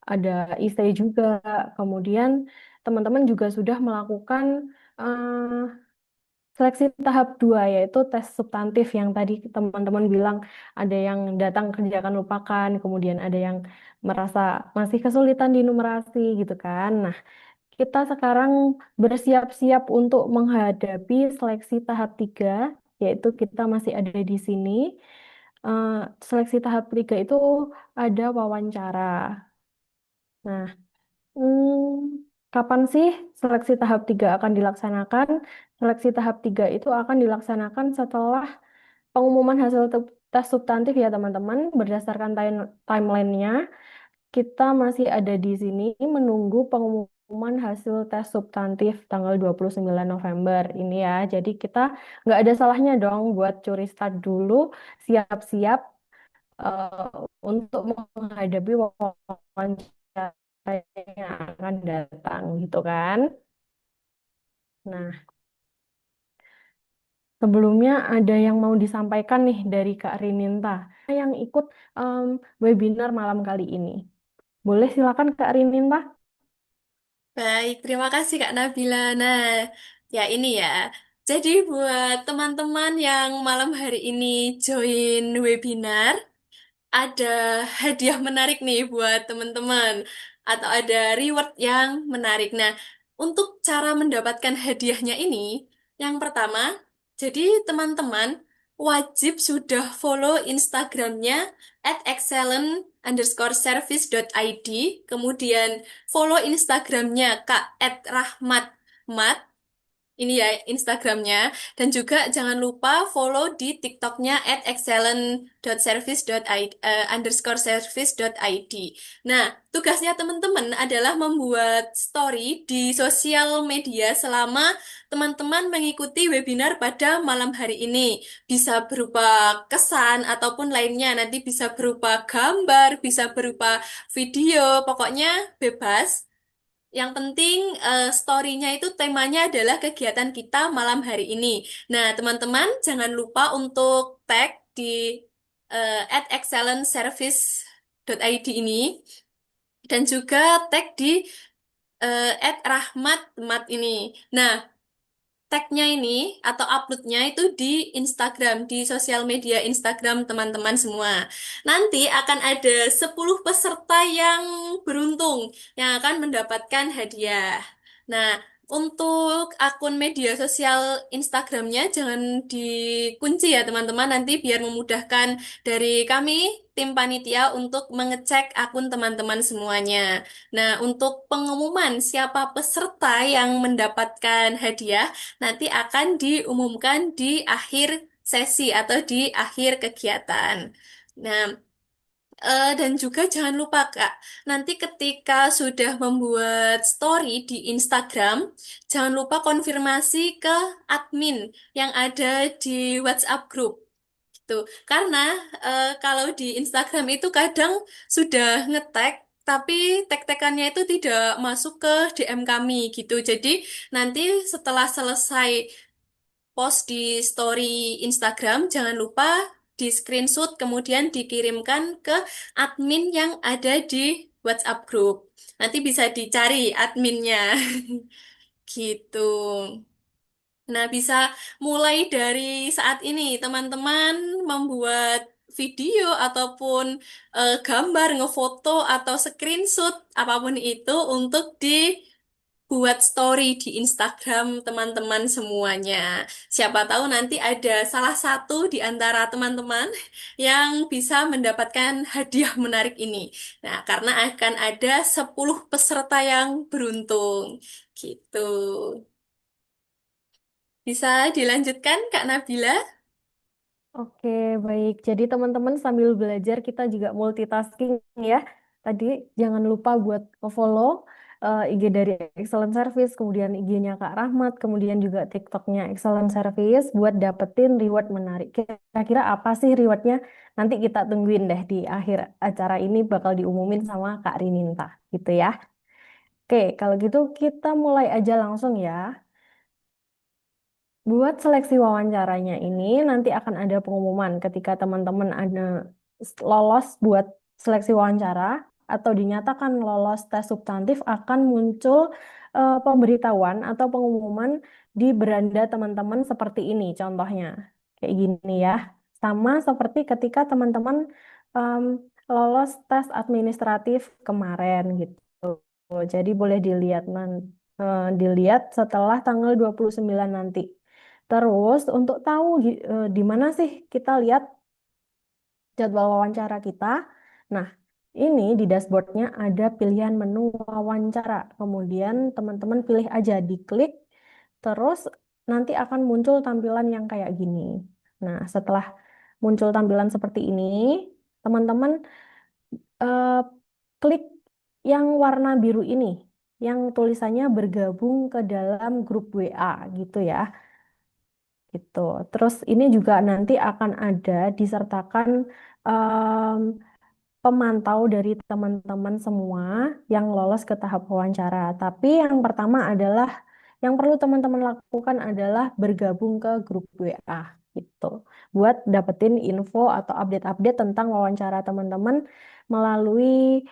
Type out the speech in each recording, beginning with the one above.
ada ISTE juga. Kemudian teman-teman juga sudah melakukan seleksi tahap 2 yaitu tes substantif yang tadi teman-teman bilang ada yang datang kerjakan lupakan, kemudian ada yang merasa masih kesulitan di numerasi gitu kan. Nah, kita sekarang bersiap-siap untuk menghadapi seleksi tahap 3 yaitu kita masih ada di sini. Eh, Seleksi tahap 3 itu ada wawancara. Nah, kapan sih seleksi tahap 3 akan dilaksanakan? Seleksi tahap 3 itu akan dilaksanakan setelah pengumuman hasil tes substantif ya teman-teman. Berdasarkan timelinenya, kita masih ada di sini menunggu pengumuman hasil tes substantif tanggal 29 November ini ya. Jadi kita nggak ada salahnya dong buat curi start dulu, siap-siap eh, untuk menghadapi wawancara yang akan datang gitu kan. Nah, sebelumnya ada yang mau disampaikan nih dari Kak Rininta yang ikut em, webinar malam kali ini. Boleh silakan Kak Rininta. Baik, terima kasih Kak Nabila. Nah, ya ini ya. Jadi buat teman-teman yang malam hari ini join webinar, ada hadiah menarik nih buat teman-teman atau ada reward yang menarik. Nah, untuk cara mendapatkan hadiahnya ini, yang pertama, jadi teman-teman wajib sudah follow Instagramnya @excellent_service.id, kemudian follow Instagramnya Kak @rahmatmat, ini ya Instagramnya. Dan juga jangan lupa follow di TikToknya @excellent.service.id. Nah, tugasnya teman-teman adalah membuat story di sosial media selama teman-teman mengikuti webinar pada malam hari ini. Bisa berupa kesan ataupun lainnya. Nanti bisa berupa gambar, bisa berupa video, pokoknya bebas. Yang penting story-nya itu temanya adalah kegiatan kita malam hari ini. Nah, teman-teman jangan lupa untuk tag di @excellenceservice.id ini dan juga tag di @rahmatmat ini. Nah, tagnya ini atau uploadnya itu di Instagram, di sosial media Instagram teman-teman semua. Nanti akan ada 10 peserta yang beruntung yang akan mendapatkan hadiah. Nah, untuk akun media sosial Instagramnya jangan dikunci ya teman-teman, nanti biar memudahkan dari kami, tim panitia untuk mengecek akun teman-teman semuanya. Nah, untuk pengumuman siapa peserta yang mendapatkan hadiah, nanti akan diumumkan di akhir sesi atau di akhir kegiatan. Nah, dan juga jangan lupa Kak, nanti ketika sudah membuat story di Instagram, jangan lupa konfirmasi ke admin yang ada di WhatsApp group. Gitu. Karena kalau di Instagram itu kadang sudah ngetek, tapi tag-tagannya itu tidak masuk ke DM kami gitu. Jadi nanti setelah selesai post di story Instagram, jangan lupa di screenshot kemudian dikirimkan ke admin yang ada di WhatsApp group. Nanti bisa dicari adminnya. Gitu. Nah, bisa mulai dari saat ini teman-teman membuat video ataupun gambar, ngefoto atau screenshot apapun itu untuk dibuat story di Instagram teman-teman semuanya. Siapa tahu nanti ada salah satu di antara teman-teman yang bisa mendapatkan hadiah menarik ini. Nah, karena akan ada 10 peserta yang beruntung. Gitu. Bisa dilanjutkan, Kak Nabila? Oke, baik. Jadi teman-teman sambil belajar kita juga multitasking ya. Tadi jangan lupa buat follow IG dari Excellent Service, kemudian IG-nya Kak Rahmat, kemudian juga TikTok-nya Excellent Service buat dapetin reward menarik. Kira-kira apa sih rewardnya? Nanti kita tungguin deh di akhir acara ini bakal diumumin sama Kak Rininta gitu ya. Oke, kalau gitu kita mulai aja langsung ya. Buat seleksi wawancaranya ini nanti akan ada pengumuman ketika teman-teman ada lolos buat seleksi wawancara. atau dinyatakan lolos tes substantif akan muncul pemberitahuan atau pengumuman di beranda teman-teman seperti ini contohnya. Kayak gini ya. Sama seperti ketika teman-teman em, lolos tes administratif kemarin gitu. Jadi boleh dilihat setelah tanggal 29 nanti. Terus untuk tahu di mana sih kita lihat jadwal wawancara kita. Nah, ini di dashboardnya ada pilihan menu wawancara. Kemudian teman-teman pilih aja, diklik, terus nanti akan muncul tampilan yang kayak gini. Nah, setelah muncul tampilan seperti ini, teman-teman eh, klik yang warna biru ini, yang tulisannya bergabung ke dalam grup WA gitu ya. Gitu. Terus ini juga nanti akan ada disertakan em, pemantau dari teman-teman semua yang lolos ke tahap wawancara. Tapi yang pertama adalah yang perlu teman-teman lakukan adalah bergabung ke grup WA gitu. Buat dapetin info atau update-update tentang wawancara teman-teman melalui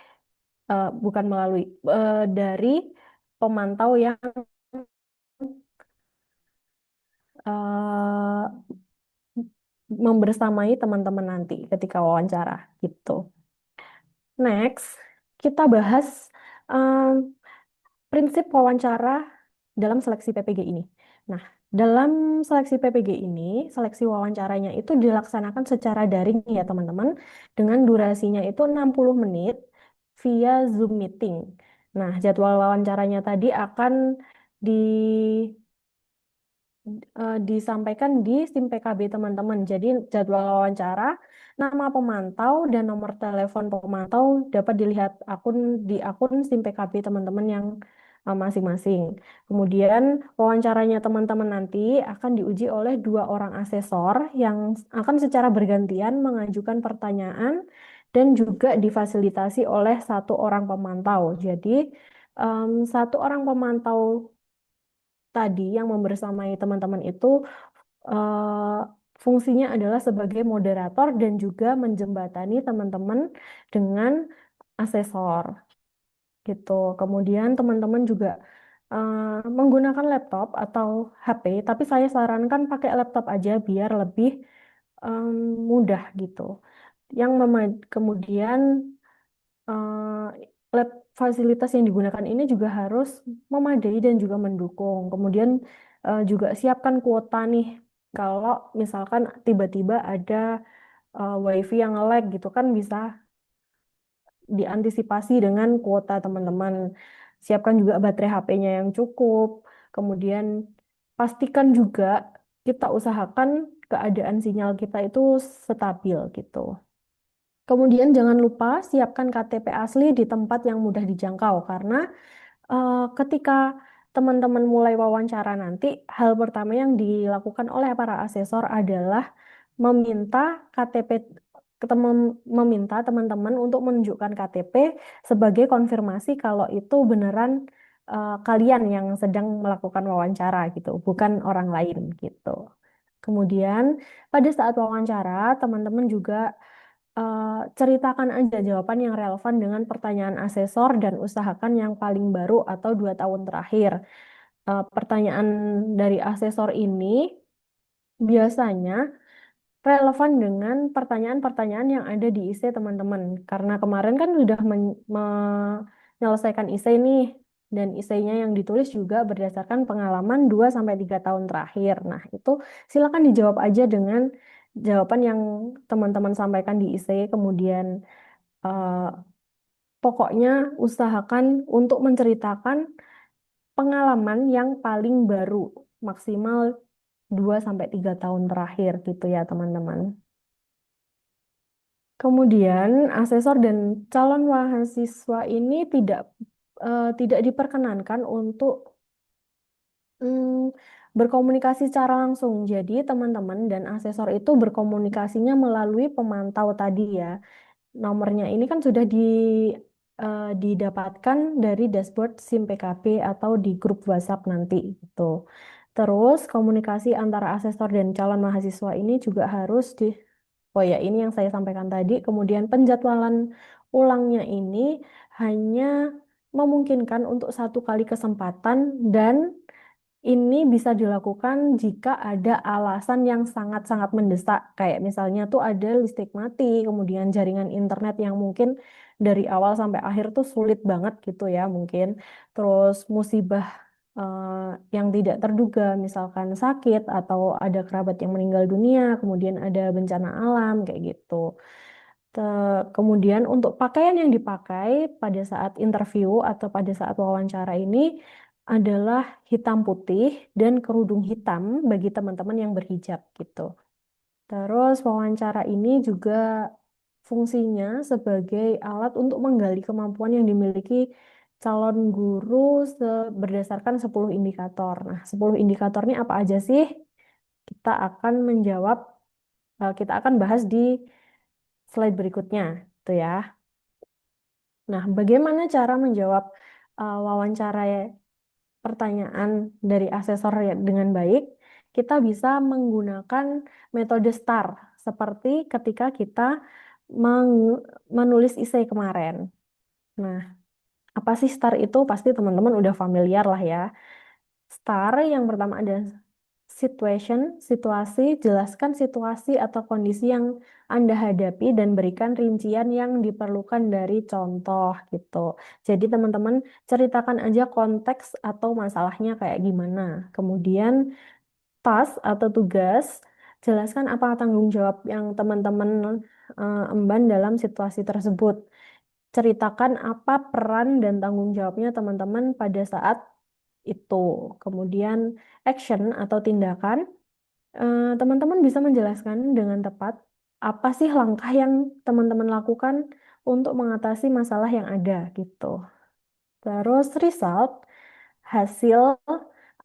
bukan melalui dari pemantau yang eh, membersamai teman-teman nanti ketika wawancara gitu. Next, kita bahas em, prinsip wawancara dalam seleksi PPG ini. Nah, dalam seleksi PPG ini, seleksi wawancaranya itu dilaksanakan secara daring ya teman-teman, dengan durasinya itu 60 menit via Zoom meeting. Nah, jadwal wawancaranya tadi akan di disampaikan di SIM PKB teman-teman. Jadi jadwal wawancara, nama pemantau dan nomor telepon pemantau dapat dilihat di akun SIM PKB teman-teman yang masing-masing. Kemudian wawancaranya teman-teman nanti akan diuji oleh dua orang asesor yang akan secara bergantian mengajukan pertanyaan dan juga difasilitasi oleh satu orang pemantau. Jadi satu orang pemantau tadi yang membersamai teman-teman itu eh, fungsinya adalah sebagai moderator dan juga menjembatani teman-teman dengan asesor gitu. Kemudian teman-teman juga menggunakan laptop atau HP, tapi saya sarankan pakai laptop aja biar lebih em, mudah gitu. Kemudian eh, lab fasilitas yang digunakan ini juga harus memadai dan juga mendukung. Kemudian juga siapkan kuota nih. Kalau misalkan tiba-tiba ada WiFi yang lag gitu kan bisa diantisipasi dengan kuota teman-teman. Siapkan juga baterai HP-nya yang cukup. Kemudian pastikan juga kita usahakan keadaan sinyal kita itu stabil gitu. Kemudian jangan lupa siapkan KTP asli di tempat yang mudah dijangkau karena ketika teman-teman mulai wawancara nanti, hal pertama yang dilakukan oleh para asesor adalah meminta KTP meminta teman-teman untuk menunjukkan KTP sebagai konfirmasi kalau itu beneran kalian yang sedang melakukan wawancara gitu, bukan orang lain gitu. Kemudian pada saat wawancara, teman-teman juga ceritakan aja jawaban yang relevan dengan pertanyaan asesor dan usahakan yang paling baru atau 2 tahun terakhir. Pertanyaan dari asesor ini biasanya relevan dengan pertanyaan-pertanyaan yang ada di IC teman-teman. Karena kemarin kan sudah menyelesaikan IC nih, dan IC-nya yang ditulis juga berdasarkan pengalaman 2 sampai 3 tahun terakhir. Nah, itu silakan dijawab aja dengan jawaban yang teman-teman sampaikan di IC, kemudian eh, pokoknya usahakan untuk menceritakan pengalaman yang paling baru, maksimal 2 sampai 3 tahun terakhir gitu ya teman-teman. Kemudian asesor dan calon mahasiswa ini tidak diperkenankan untuk berkomunikasi secara langsung. Jadi teman-teman dan asesor itu berkomunikasinya melalui pemantau tadi ya. Nomornya ini kan sudah didapatkan dari dashboard SIM PKB atau di grup WhatsApp nanti gitu. Terus komunikasi antara asesor dan calon mahasiswa ini juga harus Oh ya, ini yang saya sampaikan tadi. Kemudian penjadwalan ulangnya ini hanya memungkinkan untuk satu kali kesempatan dan ini bisa dilakukan jika ada alasan yang sangat-sangat mendesak, kayak misalnya tuh ada listrik mati, kemudian jaringan internet yang mungkin dari awal sampai akhir tuh sulit banget gitu ya mungkin. Terus musibah yang tidak terduga, misalkan sakit atau ada kerabat yang meninggal dunia, kemudian ada bencana alam kayak gitu. Kemudian untuk pakaian yang dipakai pada saat interview atau pada saat wawancara ini adalah hitam putih dan kerudung hitam bagi teman-teman yang berhijab gitu. Terus wawancara ini juga fungsinya sebagai alat untuk menggali kemampuan yang dimiliki calon guru berdasarkan 10 indikator. Nah, 10 indikatornya apa aja sih? Kita akan menjawab, kita akan bahas di slide berikutnya, itu ya. Nah, bagaimana cara menjawab wawancara pertanyaan dari asesor dengan baik? Kita bisa menggunakan metode STAR, seperti ketika kita menulis essay kemarin. Nah, apa sih STAR itu? Pasti teman-teman udah familiar lah ya. STAR yang pertama ada situation, situasi, jelaskan situasi atau kondisi yang Anda hadapi dan berikan rincian yang diperlukan dari contoh gitu. Jadi teman-teman ceritakan aja konteks atau masalahnya kayak gimana. Kemudian task atau tugas, jelaskan apa tanggung jawab yang teman-teman emban dalam situasi tersebut. Ceritakan apa peran dan tanggung jawabnya teman-teman pada saat itu. Kemudian action atau tindakan, teman-teman bisa menjelaskan dengan tepat apa sih langkah yang teman-teman lakukan untuk mengatasi masalah yang ada gitu. Terus hasil,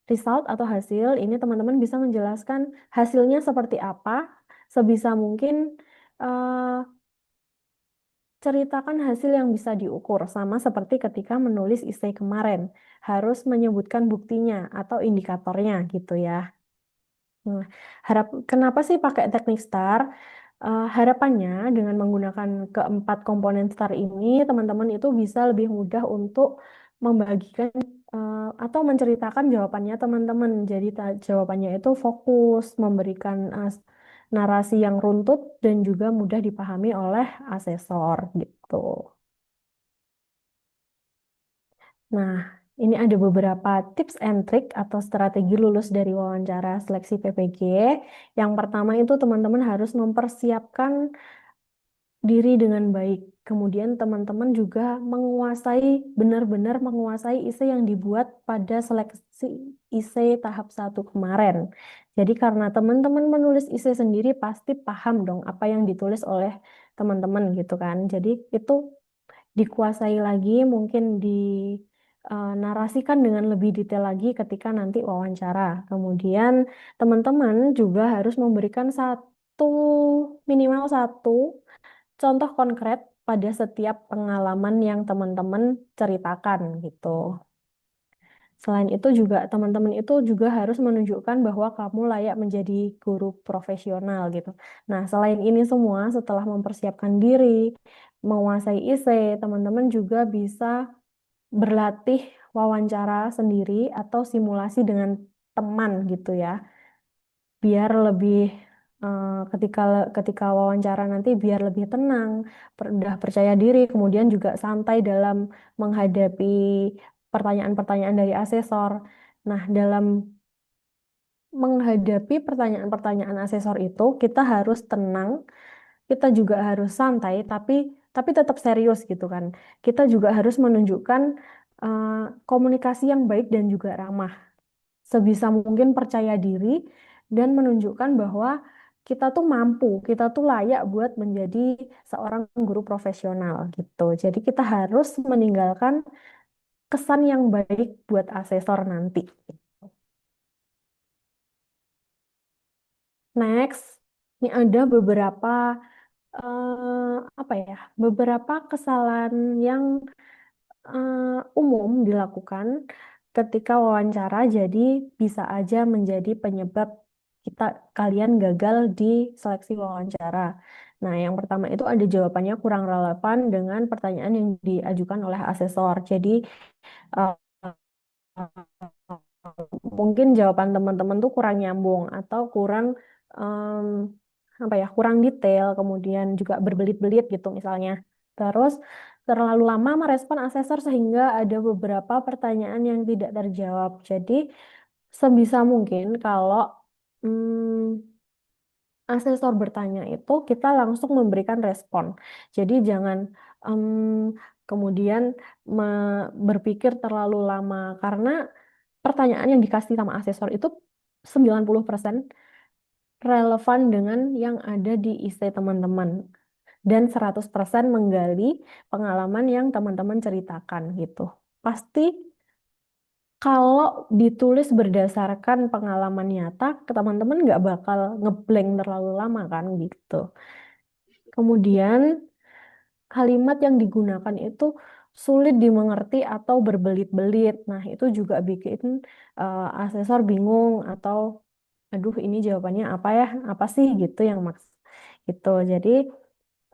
result atau hasil ini teman-teman bisa menjelaskan hasilnya seperti apa. Sebisa mungkin eh, ceritakan hasil yang bisa diukur, sama seperti ketika menulis essay kemarin. Harus menyebutkan buktinya atau indikatornya gitu ya. Nah, kenapa sih pakai teknik STAR? Harapannya dengan menggunakan keempat komponen STAR ini, teman-teman itu bisa lebih mudah untuk membagikan atau menceritakan jawabannya teman-teman. Jadi jawabannya itu fokus, memberikan narasi yang runtut dan juga mudah dipahami oleh asesor gitu. Nah, ini ada beberapa tips and trick atau strategi lulus dari wawancara seleksi PPG. Yang pertama itu teman-teman harus mempersiapkan diri dengan baik. Kemudian teman-teman juga benar-benar menguasai isi yang dibuat pada seleksi isi tahap satu kemarin. Jadi karena teman-teman menulis isi sendiri pasti paham dong apa yang ditulis oleh teman-teman gitu kan. Jadi itu dikuasai lagi, mungkin dinarasikan dengan lebih detail lagi ketika nanti wawancara. Kemudian teman-teman juga harus memberikan minimal satu contoh konkret pada setiap pengalaman yang teman-teman ceritakan gitu. Selain itu juga teman-teman itu juga harus menunjukkan bahwa kamu layak menjadi guru profesional gitu. Nah, selain ini semua setelah mempersiapkan diri, menguasai essay, teman-teman juga bisa berlatih wawancara sendiri atau simulasi dengan teman gitu ya, biar lebih ketika ketika wawancara nanti biar lebih tenang, udah percaya diri, kemudian juga santai dalam menghadapi pertanyaan-pertanyaan dari asesor. Nah, dalam menghadapi pertanyaan-pertanyaan asesor itu kita harus tenang, kita juga harus santai, tapi tetap serius gitu kan. Kita juga harus menunjukkan eh, komunikasi yang baik dan juga ramah. Sebisa mungkin percaya diri dan menunjukkan bahwa kita tuh mampu, kita tuh layak buat menjadi seorang guru profesional gitu. Jadi kita harus meninggalkan kesan yang baik buat asesor nanti. Next, ini ada beberapa apa ya, beberapa kesalahan yang umum dilakukan ketika wawancara, jadi bisa aja menjadi penyebab kalian gagal di seleksi wawancara. Nah, yang pertama itu ada jawabannya kurang relevan dengan pertanyaan yang diajukan oleh asesor. Jadi, eh, mungkin jawaban teman-teman tuh kurang nyambung atau kurang em, apa ya, kurang detail, kemudian juga berbelit-belit gitu misalnya. Terus terlalu lama merespon asesor sehingga ada beberapa pertanyaan yang tidak terjawab. Jadi sebisa mungkin kalau asesor bertanya itu kita langsung memberikan respon. Jadi jangan em, kemudian berpikir terlalu lama karena pertanyaan yang dikasih sama asesor itu 90% relevan dengan yang ada di isi teman-teman dan 100% menggali pengalaman yang teman-teman ceritakan gitu. Pasti kalau ditulis berdasarkan pengalaman nyata, ke teman-teman nggak bakal ngeblank terlalu lama kan gitu. Kemudian kalimat yang digunakan itu sulit dimengerti atau berbelit-belit. Nah, itu juga bikin asesor bingung atau aduh ini jawabannya apa ya? Apa sih gitu yang maks gitu. Jadi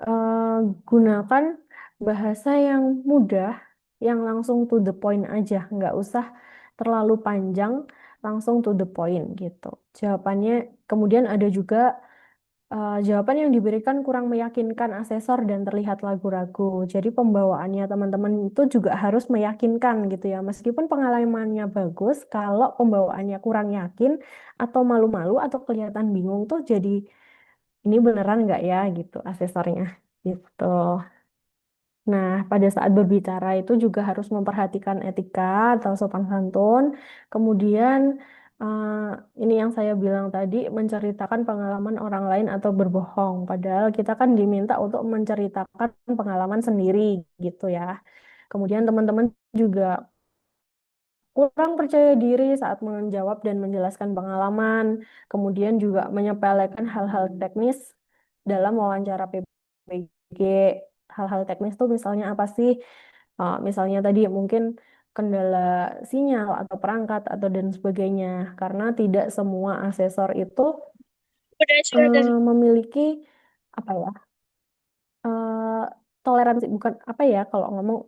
eh, gunakan bahasa yang mudah, yang langsung to the point aja, nggak usah terlalu panjang, langsung to the point gitu. Jawabannya kemudian ada juga jawaban yang diberikan kurang meyakinkan asesor dan terlihat ragu-ragu. Jadi pembawaannya teman-teman itu juga harus meyakinkan gitu ya. Meskipun pengalamannya bagus, kalau pembawaannya kurang yakin atau malu-malu atau kelihatan bingung tuh jadi ini beneran nggak ya gitu asesornya gitu. Nah, pada saat berbicara itu juga harus memperhatikan etika atau sopan santun. Kemudian, eh, ini yang saya bilang tadi, menceritakan pengalaman orang lain atau berbohong. Padahal kita kan diminta untuk menceritakan pengalaman sendiri gitu ya. Kemudian teman-teman juga kurang percaya diri saat menjawab dan menjelaskan pengalaman. Kemudian juga menyepelekan hal-hal teknis dalam wawancara PPG. Hal-hal teknis itu misalnya apa sih? Misalnya tadi mungkin kendala sinyal atau perangkat atau dan sebagainya. Karena tidak semua asesor itu Udah, sudah. memiliki apa ya? eh, Toleransi bukan apa ya kalau ngomong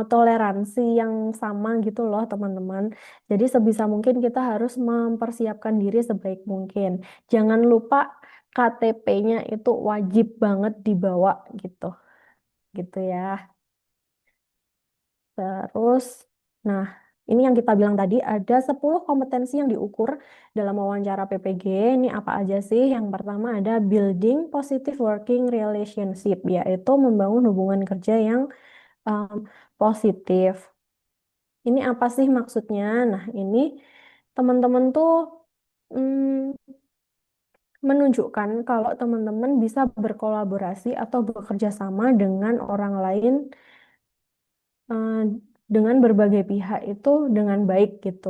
toleransi yang sama gitu loh teman-teman. Jadi sebisa mungkin kita harus mempersiapkan diri sebaik mungkin. Jangan lupa KTP-nya itu wajib banget dibawa gitu. Gitu ya. Terus, nah, ini yang kita bilang tadi, ada 10 kompetensi yang diukur dalam wawancara PPG. Ini apa aja sih? Yang pertama ada building positive working relationship, yaitu membangun hubungan kerja yang um, positif. Ini apa sih maksudnya? Nah, ini teman-teman tuh mm, menunjukkan kalau teman-teman bisa berkolaborasi atau bekerja sama dengan orang lain eh, dengan berbagai pihak itu dengan baik gitu.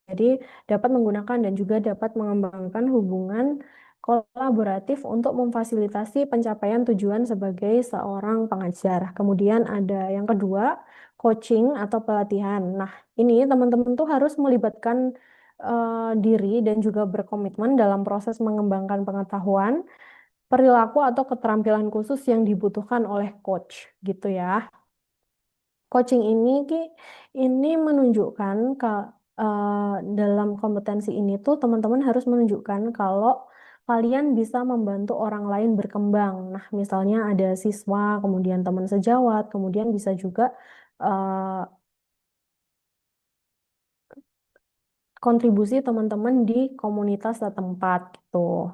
Jadi dapat menggunakan dan juga dapat mengembangkan hubungan kolaboratif untuk memfasilitasi pencapaian tujuan sebagai seorang pengajar. Kemudian ada yang kedua, coaching atau pelatihan. Nah, ini teman-teman tuh harus melibatkan diri dan juga berkomitmen dalam proses mengembangkan pengetahuan, perilaku atau keterampilan khusus yang dibutuhkan oleh coach gitu ya. Coaching ini menunjukkan dalam kompetensi ini tuh teman-teman harus menunjukkan kalau kalian bisa membantu orang lain berkembang. Nah, misalnya ada siswa, kemudian teman sejawat, kemudian bisa juga eh, kontribusi teman-teman di komunitas setempat gitu.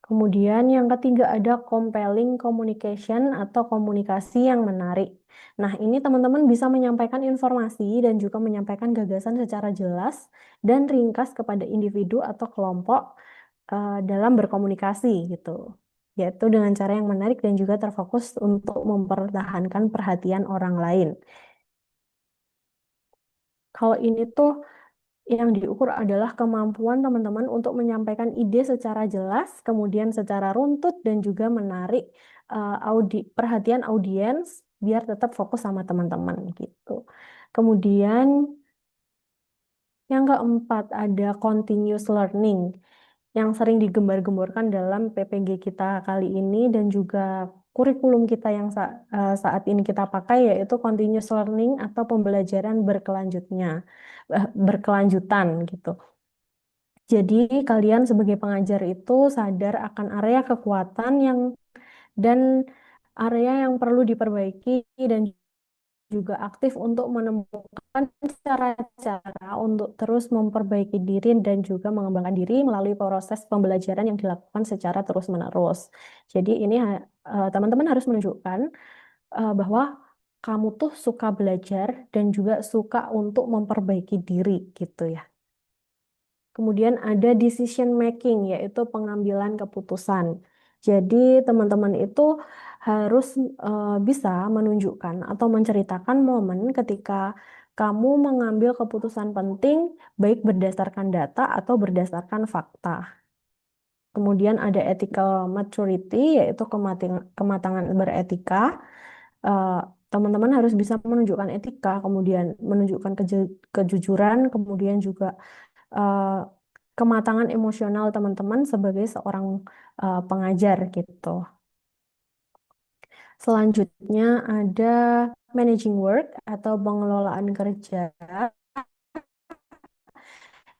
Kemudian yang ketiga ada compelling communication atau komunikasi yang menarik. Nah, ini teman-teman bisa menyampaikan informasi dan juga menyampaikan gagasan secara jelas dan ringkas kepada individu atau kelompok dalam berkomunikasi gitu. Yaitu dengan cara yang menarik dan juga terfokus untuk mempertahankan perhatian orang lain. Kalau ini tuh yang diukur adalah kemampuan teman-teman untuk menyampaikan ide secara jelas, kemudian secara runtut dan juga menarik perhatian audiens biar tetap fokus sama teman-teman gitu. Kemudian yang keempat ada continuous learning. yang sering digembar-gemborkan dalam PPG kita kali ini dan juga kurikulum kita yang saat ini kita pakai yaitu continuous learning atau pembelajaran berkelanjutan gitu. Jadi kalian sebagai pengajar itu sadar akan area kekuatan dan area yang perlu diperbaiki dan juga aktif untuk menemukan cara-cara untuk terus memperbaiki diri dan juga mengembangkan diri melalui proses pembelajaran yang dilakukan secara terus-menerus. Jadi ini teman-teman harus menunjukkan bahwa kamu tuh suka belajar dan juga suka untuk memperbaiki diri gitu ya. Kemudian ada decision making, yaitu pengambilan keputusan. Jadi teman-teman itu harus bisa menunjukkan atau menceritakan momen ketika kamu mengambil keputusan penting, baik berdasarkan data atau berdasarkan fakta. Kemudian ada ethical maturity, yaitu kematangan beretika. Eh, Teman-teman harus bisa menunjukkan etika, kemudian menunjukkan kejujuran, kemudian juga eh, kematangan emosional teman-teman sebagai seorang pengajar gitu. Selanjutnya ada managing work atau pengelolaan kerja,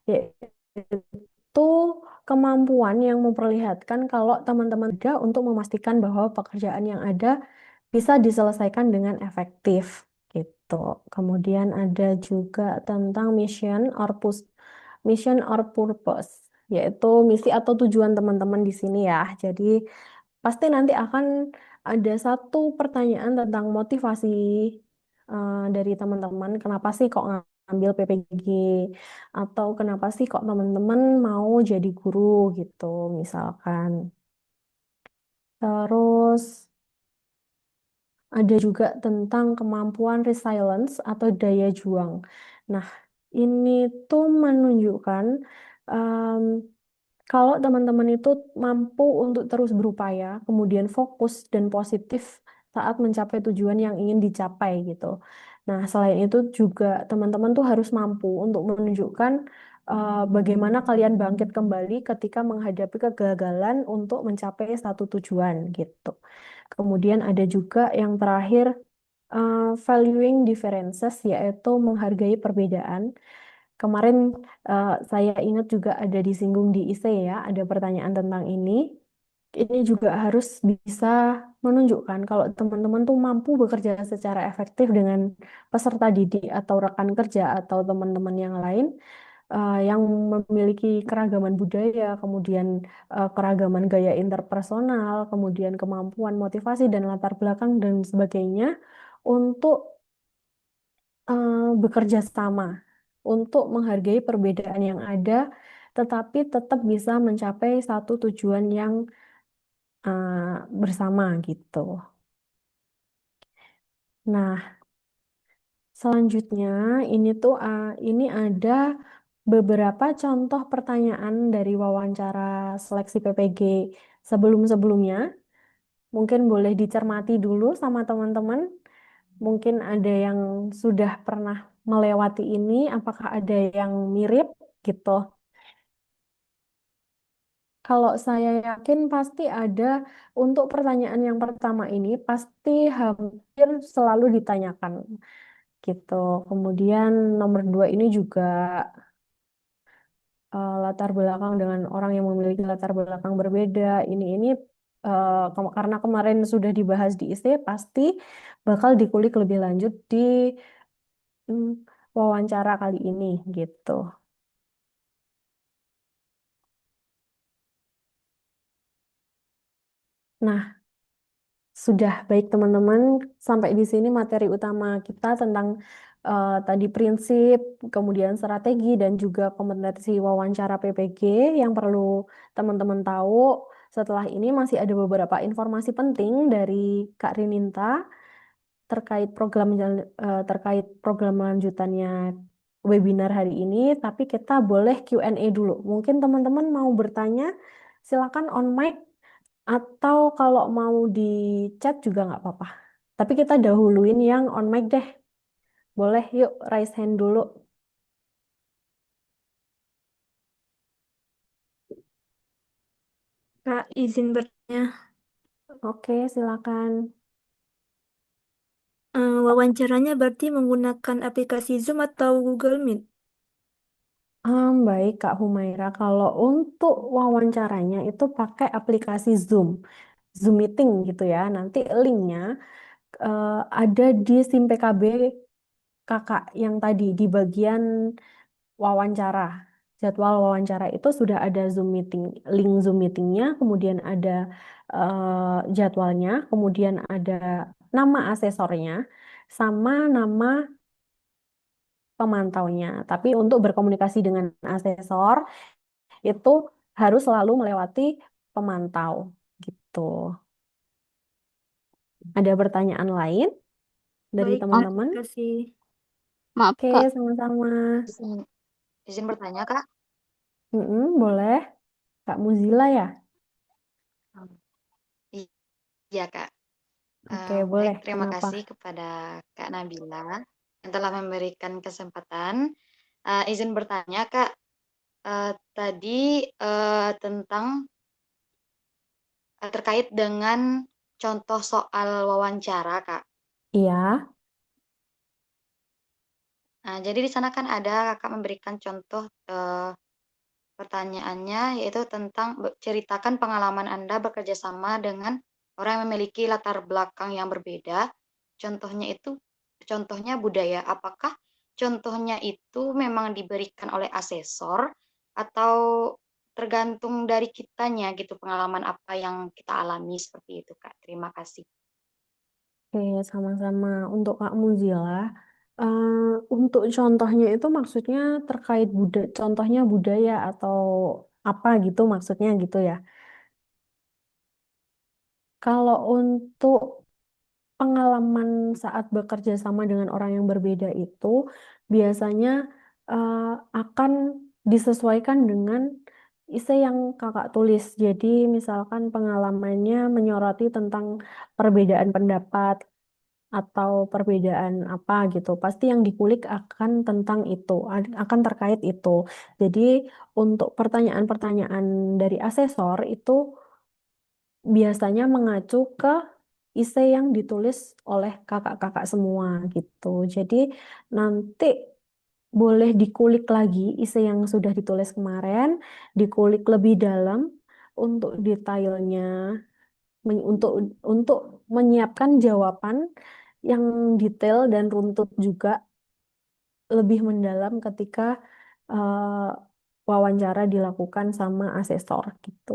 yaitu kemampuan yang memperlihatkan kalau teman-teman ada untuk memastikan bahwa pekerjaan yang ada bisa diselesaikan dengan efektif gitu. Kemudian ada juga tentang mission or purpose, yaitu misi atau tujuan teman-teman di sini ya. Jadi pasti nanti akan ada satu pertanyaan tentang motivasi dari teman-teman. Kenapa sih kok ngambil PPG? Atau kenapa sih kok teman-teman mau jadi guru gitu, misalkan. Terus ada juga tentang kemampuan resilience atau daya juang. Nah, ini tuh menunjukkan em, kalau teman-teman itu mampu untuk terus berupaya, kemudian fokus dan positif saat mencapai tujuan yang ingin dicapai gitu. Nah, selain itu juga teman-teman tuh harus mampu untuk menunjukkan bagaimana kalian bangkit kembali ketika menghadapi kegagalan untuk mencapai satu tujuan gitu. Kemudian ada juga yang terakhir valuing differences, yaitu menghargai perbedaan. Kemarin saya ingat juga ada disinggung di IC ya, ada pertanyaan tentang ini. Ini juga harus bisa menunjukkan kalau teman-teman tuh mampu bekerja secara efektif dengan peserta didik atau rekan kerja atau teman-teman yang lain yang memiliki keragaman budaya, kemudian keragaman gaya interpersonal, kemudian kemampuan motivasi dan latar belakang dan sebagainya untuk bekerja sama untuk menghargai perbedaan yang ada, tetapi tetap bisa mencapai satu tujuan yang bersama gitu. Nah, selanjutnya ini ada beberapa contoh pertanyaan dari wawancara seleksi PPG sebelum-sebelumnya. Mungkin boleh dicermati dulu sama teman-teman. Mungkin ada yang sudah pernah melewati ini, apakah ada yang mirip gitu. Kalau saya yakin pasti ada untuk pertanyaan yang pertama ini pasti hampir selalu ditanyakan gitu. Kemudian nomor dua ini juga latar belakang dengan orang yang memiliki latar belakang berbeda. Ini karena kemarin sudah dibahas di IC pasti bakal dikulik lebih lanjut di mm, wawancara kali ini gitu. Nah, sudah baik teman-teman, sampai di sini materi utama kita tentang tadi prinsip, kemudian strategi dan juga kompetensi wawancara PPG yang perlu teman-teman tahu. Setelah ini masih ada beberapa informasi penting dari Kak Rininta terkait program lanjutannya webinar hari ini, tapi kita boleh Q&A dulu. Mungkin teman-teman mau bertanya, silakan on mic atau kalau mau di chat juga nggak apa-apa. Tapi kita dahuluin yang on mic deh. Boleh yuk raise hand dulu. Kak, izin bertanya. Oke, silakan. Wawancaranya berarti menggunakan aplikasi Zoom atau Google Meet? Baik, Kak Humaira. Kalau untuk wawancaranya itu pakai aplikasi Zoom, Zoom Meeting gitu ya. Nanti linknya eh, ada di SIM PKB Kakak yang tadi di bagian wawancara. Jadwal wawancara itu sudah ada Zoom Meeting, link Zoom Meetingnya, kemudian ada jadwalnya, kemudian ada nama asesornya, sama nama pemantaunya. Tapi untuk berkomunikasi dengan asesor itu harus selalu melewati pemantau gitu. Ada pertanyaan lain dari Baik, Kak, teman-teman? terima kasih. Maaf Oke, Kak, sama-sama. izin, izin bertanya Kak. Boleh, Kak Muzila ya? Hmm, Iya Kak. Oke, Baik, boleh. terima Kenapa? kasih kepada Kak Nabila yang telah memberikan kesempatan. Izin bertanya Kak, tadi tentang terkait dengan contoh soal wawancara Kak. Iya, Jadi di sana kan ada Kakak memberikan contoh pertanyaannya yaitu tentang ceritakan pengalaman Anda bekerja sama dengan orang yang memiliki latar belakang yang berbeda. Contohnya itu, contohnya budaya. Apakah contohnya itu memang diberikan oleh asesor atau tergantung dari kitanya gitu pengalaman apa yang kita alami seperti itu Kak. Terima kasih. oke, sama-sama. Untuk Kak Muzila, eh, untuk contohnya itu maksudnya terkait contohnya budaya atau apa gitu maksudnya gitu ya. Kalau untuk pengalaman saat bekerja sama dengan orang yang berbeda itu biasanya eh, akan disesuaikan dengan isi yang kakak tulis. Jadi misalkan pengalamannya menyoroti tentang perbedaan pendapat atau perbedaan apa gitu. Pasti yang dikulik akan tentang itu, akan terkait itu. Jadi untuk pertanyaan-pertanyaan dari asesor itu biasanya mengacu ke esai yang ditulis oleh kakak-kakak semua gitu. Jadi nanti boleh dikulik lagi esai yang sudah ditulis kemarin, dikulik lebih dalam untuk detailnya, untuk menyiapkan jawaban yang detail dan runtut juga lebih mendalam ketika wawancara dilakukan sama asesor gitu.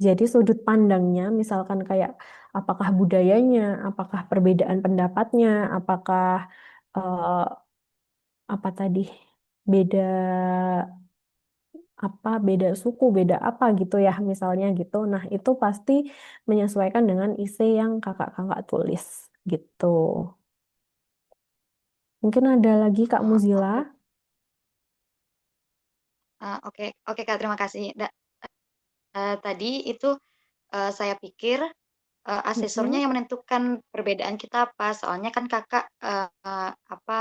Jadi sudut pandangnya, misalkan kayak apakah budayanya, apakah perbedaan pendapatnya, apakah eh, apa tadi beda beda suku, beda apa gitu ya, misalnya gitu. Nah, itu pasti menyesuaikan dengan isi yang kakak-kakak tulis gitu. Mungkin ada lagi Kak Muzila. Oke, oke, oke Kak, terima kasih. Tadi itu saya pikir asesornya Mm-mm. yang menentukan perbedaan kita apa. Soalnya kan Kakak apa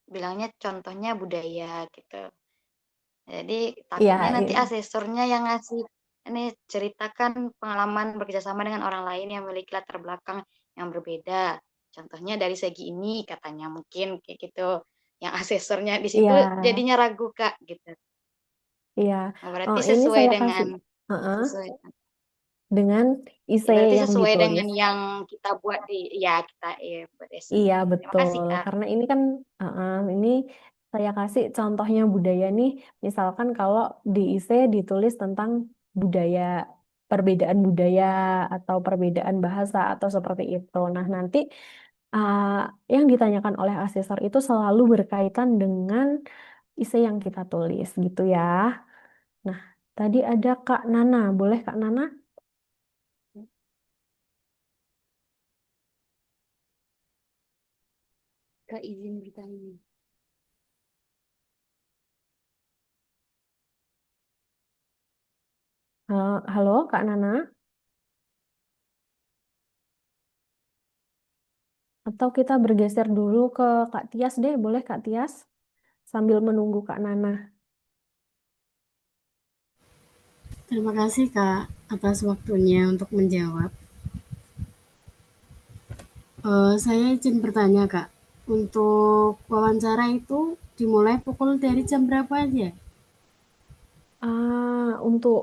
bilangnya contohnya budaya gitu. Jadi Iya, takutnya nanti iya. asesornya yang ngasih ini ceritakan pengalaman bekerjasama dengan orang lain yang memiliki latar belakang yang berbeda. Contohnya dari segi ini katanya mungkin kayak gitu. Yang asesornya di situ Iya, jadinya ragu Kak gitu. iya. Berarti Ini sesuai saya kasih dengan heeh, sesuai dengan isi berarti yang sesuai ditulis. dengan yang kita buat di ya kita buat Iya, esainya. Terima kasih betul. Kak. Karena ini kan ini saya kasih contohnya budaya nih. Misalkan kalau di IC ditulis tentang budaya, perbedaan budaya atau perbedaan bahasa atau seperti itu. Nah, nanti uh, yang ditanyakan oleh asesor itu selalu berkaitan dengan IC yang kita tulis gitu ya. Nah, tadi ada Kak Nana. Boleh Kak Nana? Kak izin bertanya. Halo Kak Nana? Atau kita bergeser dulu ke Kak Tias deh, boleh Kak Tias? Sambil menunggu Kak Nana. Terima kasih, Kak. atas waktunya untuk menjawab. Saya izin bertanya, Kak. Untuk wawancara itu dimulai pukul dari jam berapa aja? Untuk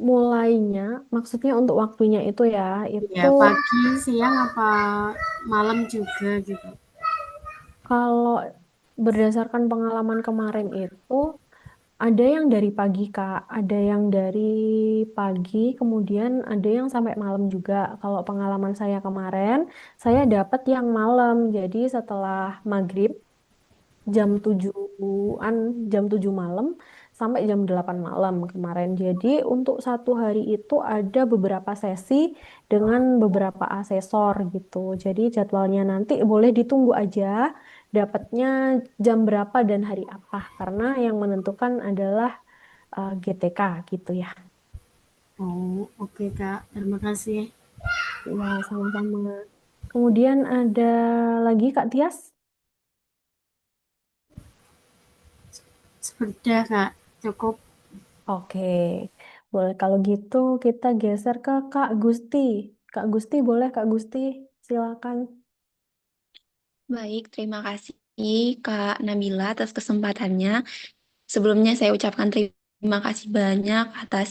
mulainya, maksudnya untuk waktunya itu ya, Ya, itu pagi, siang, apa malam juga gitu? kalau berdasarkan pengalaman kemarin itu ada yang dari pagi Kak, ada yang dari pagi, kemudian ada yang sampai malam juga. Kalau pengalaman saya kemarin, saya dapat yang malam. Jadi setelah maghrib jam 7-an, jam 7 malam sampai jam 8 malam kemarin. Jadi untuk satu hari itu ada beberapa sesi dengan beberapa asesor gitu. Jadi jadwalnya nanti boleh ditunggu aja dapatnya jam berapa dan hari apa karena yang menentukan adalah GTK gitu ya. Oh, oke, Kak. Terima kasih. Ya, sama-sama. Kemudian ada lagi Kak Tias. Sudah, Kak. Cukup. Oke, boleh kalau gitu kita geser ke Kak Gusti. Kak Gusti boleh Kak Gusti, silakan. Baik, terima kasih Kak Nabila atas kesempatannya. Sebelumnya saya ucapkan terima kasih banyak atas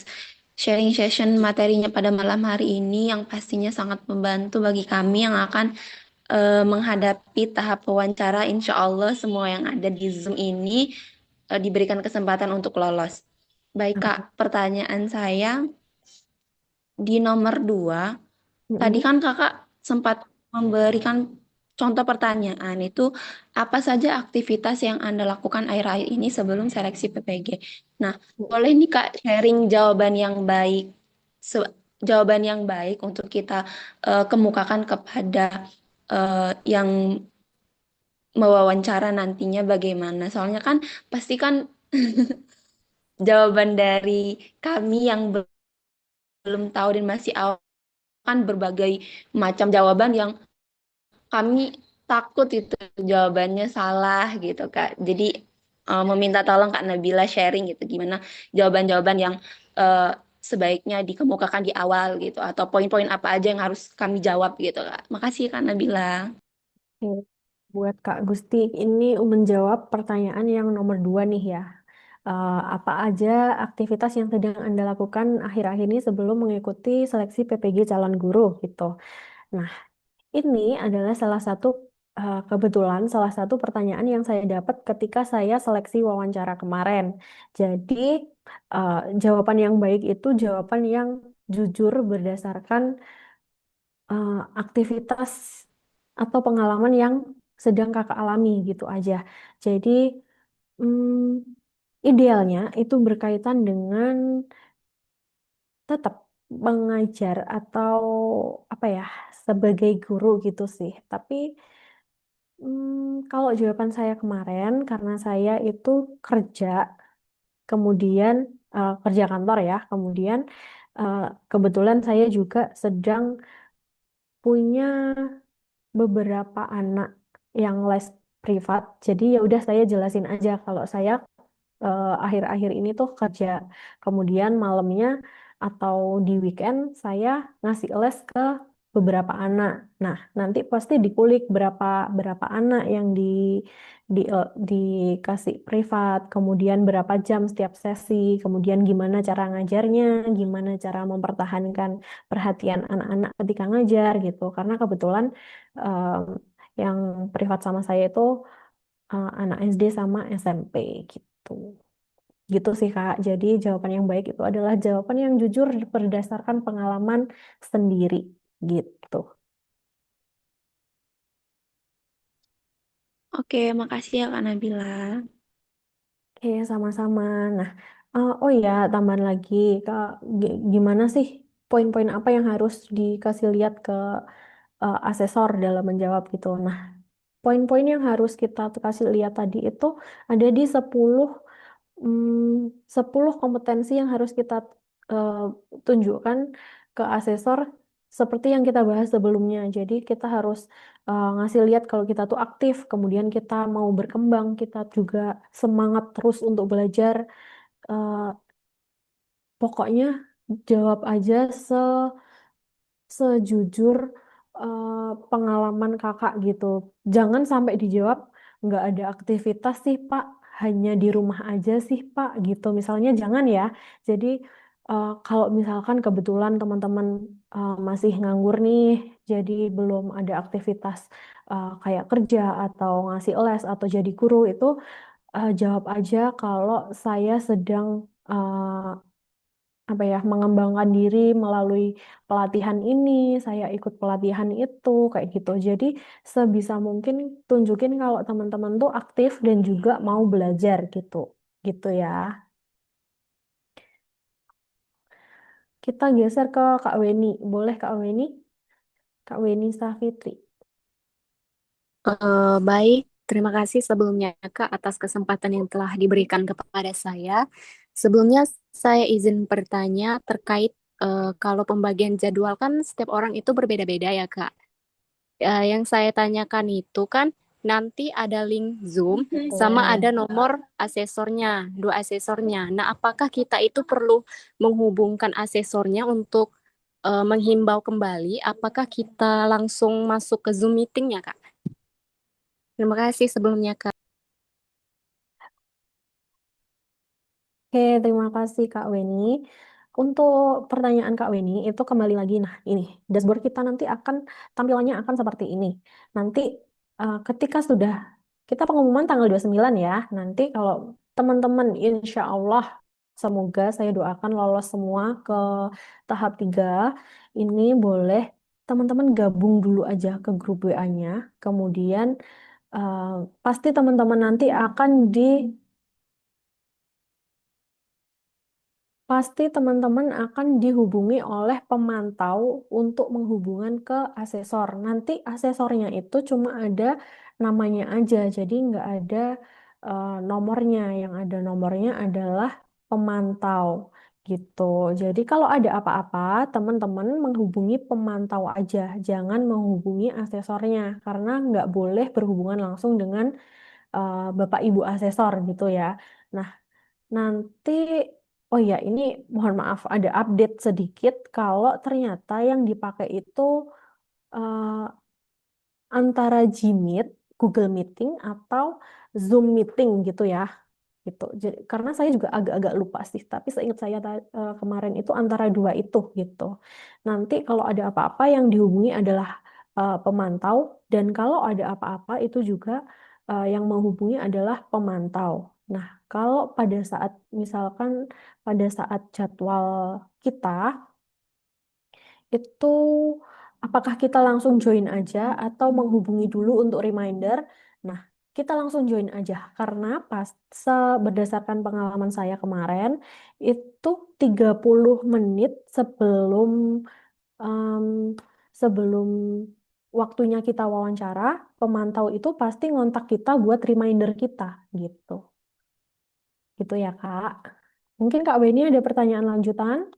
sharing session materinya pada malam hari ini yang pastinya sangat membantu bagi kami yang akan menghadapi tahap wawancara. Insya Allah semua yang ada di Zoom ini diberikan kesempatan untuk lolos. Baik Kak, Amin. pertanyaan saya di nomor 2. Tadi Mm-mm. kan kakak sempat memberikan contoh pertanyaan itu apa saja aktivitas yang Anda lakukan akhir-akhir ini sebelum seleksi PPG. Nah, boleh nih Kak sharing jawaban yang baik, jawaban yang baik untuk kita kemukakan kepada yang mewawancara nantinya bagaimana. Soalnya kan pasti kan jawaban dari kami yang belum tahu dan masih awal kan berbagai macam jawaban yang kami takut itu jawabannya salah gitu Kak. Jadi meminta tolong Kak Nabila sharing gitu gimana jawaban-jawaban yang eh, sebaiknya dikemukakan di awal gitu atau poin-poin apa aja yang harus kami jawab gitu Kak. Makasih Kak Nabila. Oke. Buat Kak Gusti, ini menjawab pertanyaan yang nomor 2 nih ya. Apa aja aktivitas yang sedang Anda lakukan akhir-akhir ini sebelum mengikuti seleksi PPG calon guru gitu. Nah, ini adalah salah satu kebetulan salah satu pertanyaan yang saya dapat ketika saya seleksi wawancara kemarin. Jadi eh, jawaban yang baik itu jawaban yang jujur berdasarkan aktivitas atau pengalaman yang sedang kakak alami gitu aja. Jadi idealnya itu berkaitan dengan tetap mengajar atau apa ya sebagai guru gitu sih. Tapi kalau jawaban saya kemarin, karena saya itu kerja, kemudian kerja kantor ya, kemudian eh, kebetulan saya juga sedang punya beberapa anak yang les privat. Jadi ya udah saya jelasin aja kalau saya akhir-akhir ini tuh kerja. Kemudian malamnya atau di weekend saya ngasih les ke beberapa anak. Nah, nanti pasti dikulik berapa berapa anak yang dikasih privat, kemudian berapa jam setiap sesi, kemudian gimana cara ngajarnya, gimana cara mempertahankan perhatian anak-anak ketika ngajar gitu. Karena kebetulan em, yang privat sama saya itu anak SD sama SMP gitu. Gitu sih Kak. Jadi jawaban yang baik itu adalah jawaban yang jujur berdasarkan pengalaman sendiri gitu. Oke, makasih ya Kak Nabila. Oke, sama-sama. Nah, oh iya, tambahan lagi, Kak, gimana sih poin-poin apa yang harus dikasih lihat ke asesor dalam menjawab gitu. Nah, poin-poin yang harus kita kasih lihat tadi itu ada di 10 kompetensi yang harus kita eh, tunjukkan ke asesor seperti yang kita bahas sebelumnya. Jadi kita harus ngasih lihat kalau kita tuh aktif, kemudian kita mau berkembang, kita juga semangat terus untuk belajar. Eh, Pokoknya jawab aja sejujur pengalaman kakak gitu. Jangan sampai dijawab nggak ada aktivitas sih Pak, hanya di rumah aja sih Pak gitu. Misalnya jangan ya. Jadi kalau misalkan kebetulan teman-teman masih nganggur nih, jadi belum ada aktivitas kayak kerja atau ngasih les atau jadi guru itu jawab aja kalau saya sedang apa ya mengembangkan diri melalui pelatihan ini, saya ikut pelatihan itu kayak gitu. Jadi sebisa mungkin tunjukin kalau teman-teman tuh aktif dan juga mau belajar gitu. Gitu ya. Kita geser ke Kak Weni. Boleh Kak Weni? Kak Weni Safitri. Baik, terima kasih sebelumnya Kak atas kesempatan yang telah diberikan kepada saya. Sebelumnya saya izin bertanya terkait kalau pembagian jadwal kan setiap orang itu berbeda-beda ya Kak. Yang saya tanyakan itu kan nanti ada link Zoom sama ada Betul. nomor asesornya, dua asesornya. Nah, apakah kita itu perlu menghubungkan asesornya untuk menghimbau kembali? Apakah kita langsung masuk ke Zoom meetingnya Kak? Terima kasih sebelumnya Kak. Oke, terima kasih Kak Weni. Untuk pertanyaan Kak Weni, itu kembali lagi. Nah, ini dashboard kita nanti akan tampilannya akan seperti ini. Nanti ketika sudah kita pengumuman tanggal 29 ya. Nanti kalau teman-teman insya Allah semoga saya doakan lolos semua ke tahap 3. Ini boleh teman-teman gabung dulu aja ke grup WA-nya. Kemudian eh, pasti teman-teman nanti akan pasti teman-teman akan dihubungi oleh pemantau untuk menghubungkan ke asesor. Nanti asesornya itu cuma ada namanya aja, jadi nggak ada nomornya. Yang ada nomornya adalah pemantau gitu. Jadi kalau ada apa-apa, teman-teman menghubungi pemantau aja, jangan menghubungi asesornya karena nggak boleh berhubungan langsung dengan Bapak Ibu asesor gitu ya. Nah, nanti, oh ya, ini mohon maaf ada update sedikit kalau ternyata yang dipakai itu eh, antara Gmeet, Google Meeting atau Zoom Meeting gitu ya. Gitu. Jadi, karena saya juga agak-agak lupa sih, tapi seingat saya kemarin itu antara dua itu gitu. Nanti kalau ada apa-apa yang dihubungi adalah pemantau dan kalau ada apa-apa itu juga yang menghubungi adalah pemantau. Nah, kalau pada saat misalkan pada saat jadwal kita itu apakah kita langsung join aja atau menghubungi dulu untuk reminder? Nah, kita langsung join aja karena berdasarkan pengalaman saya kemarin itu 30 menit em, sebelum waktunya kita wawancara, pemantau itu pasti ngontak kita buat reminder kita gitu. Gitu ya, Kak. Mungkin Kak Beni ada pertanyaan lanjutan?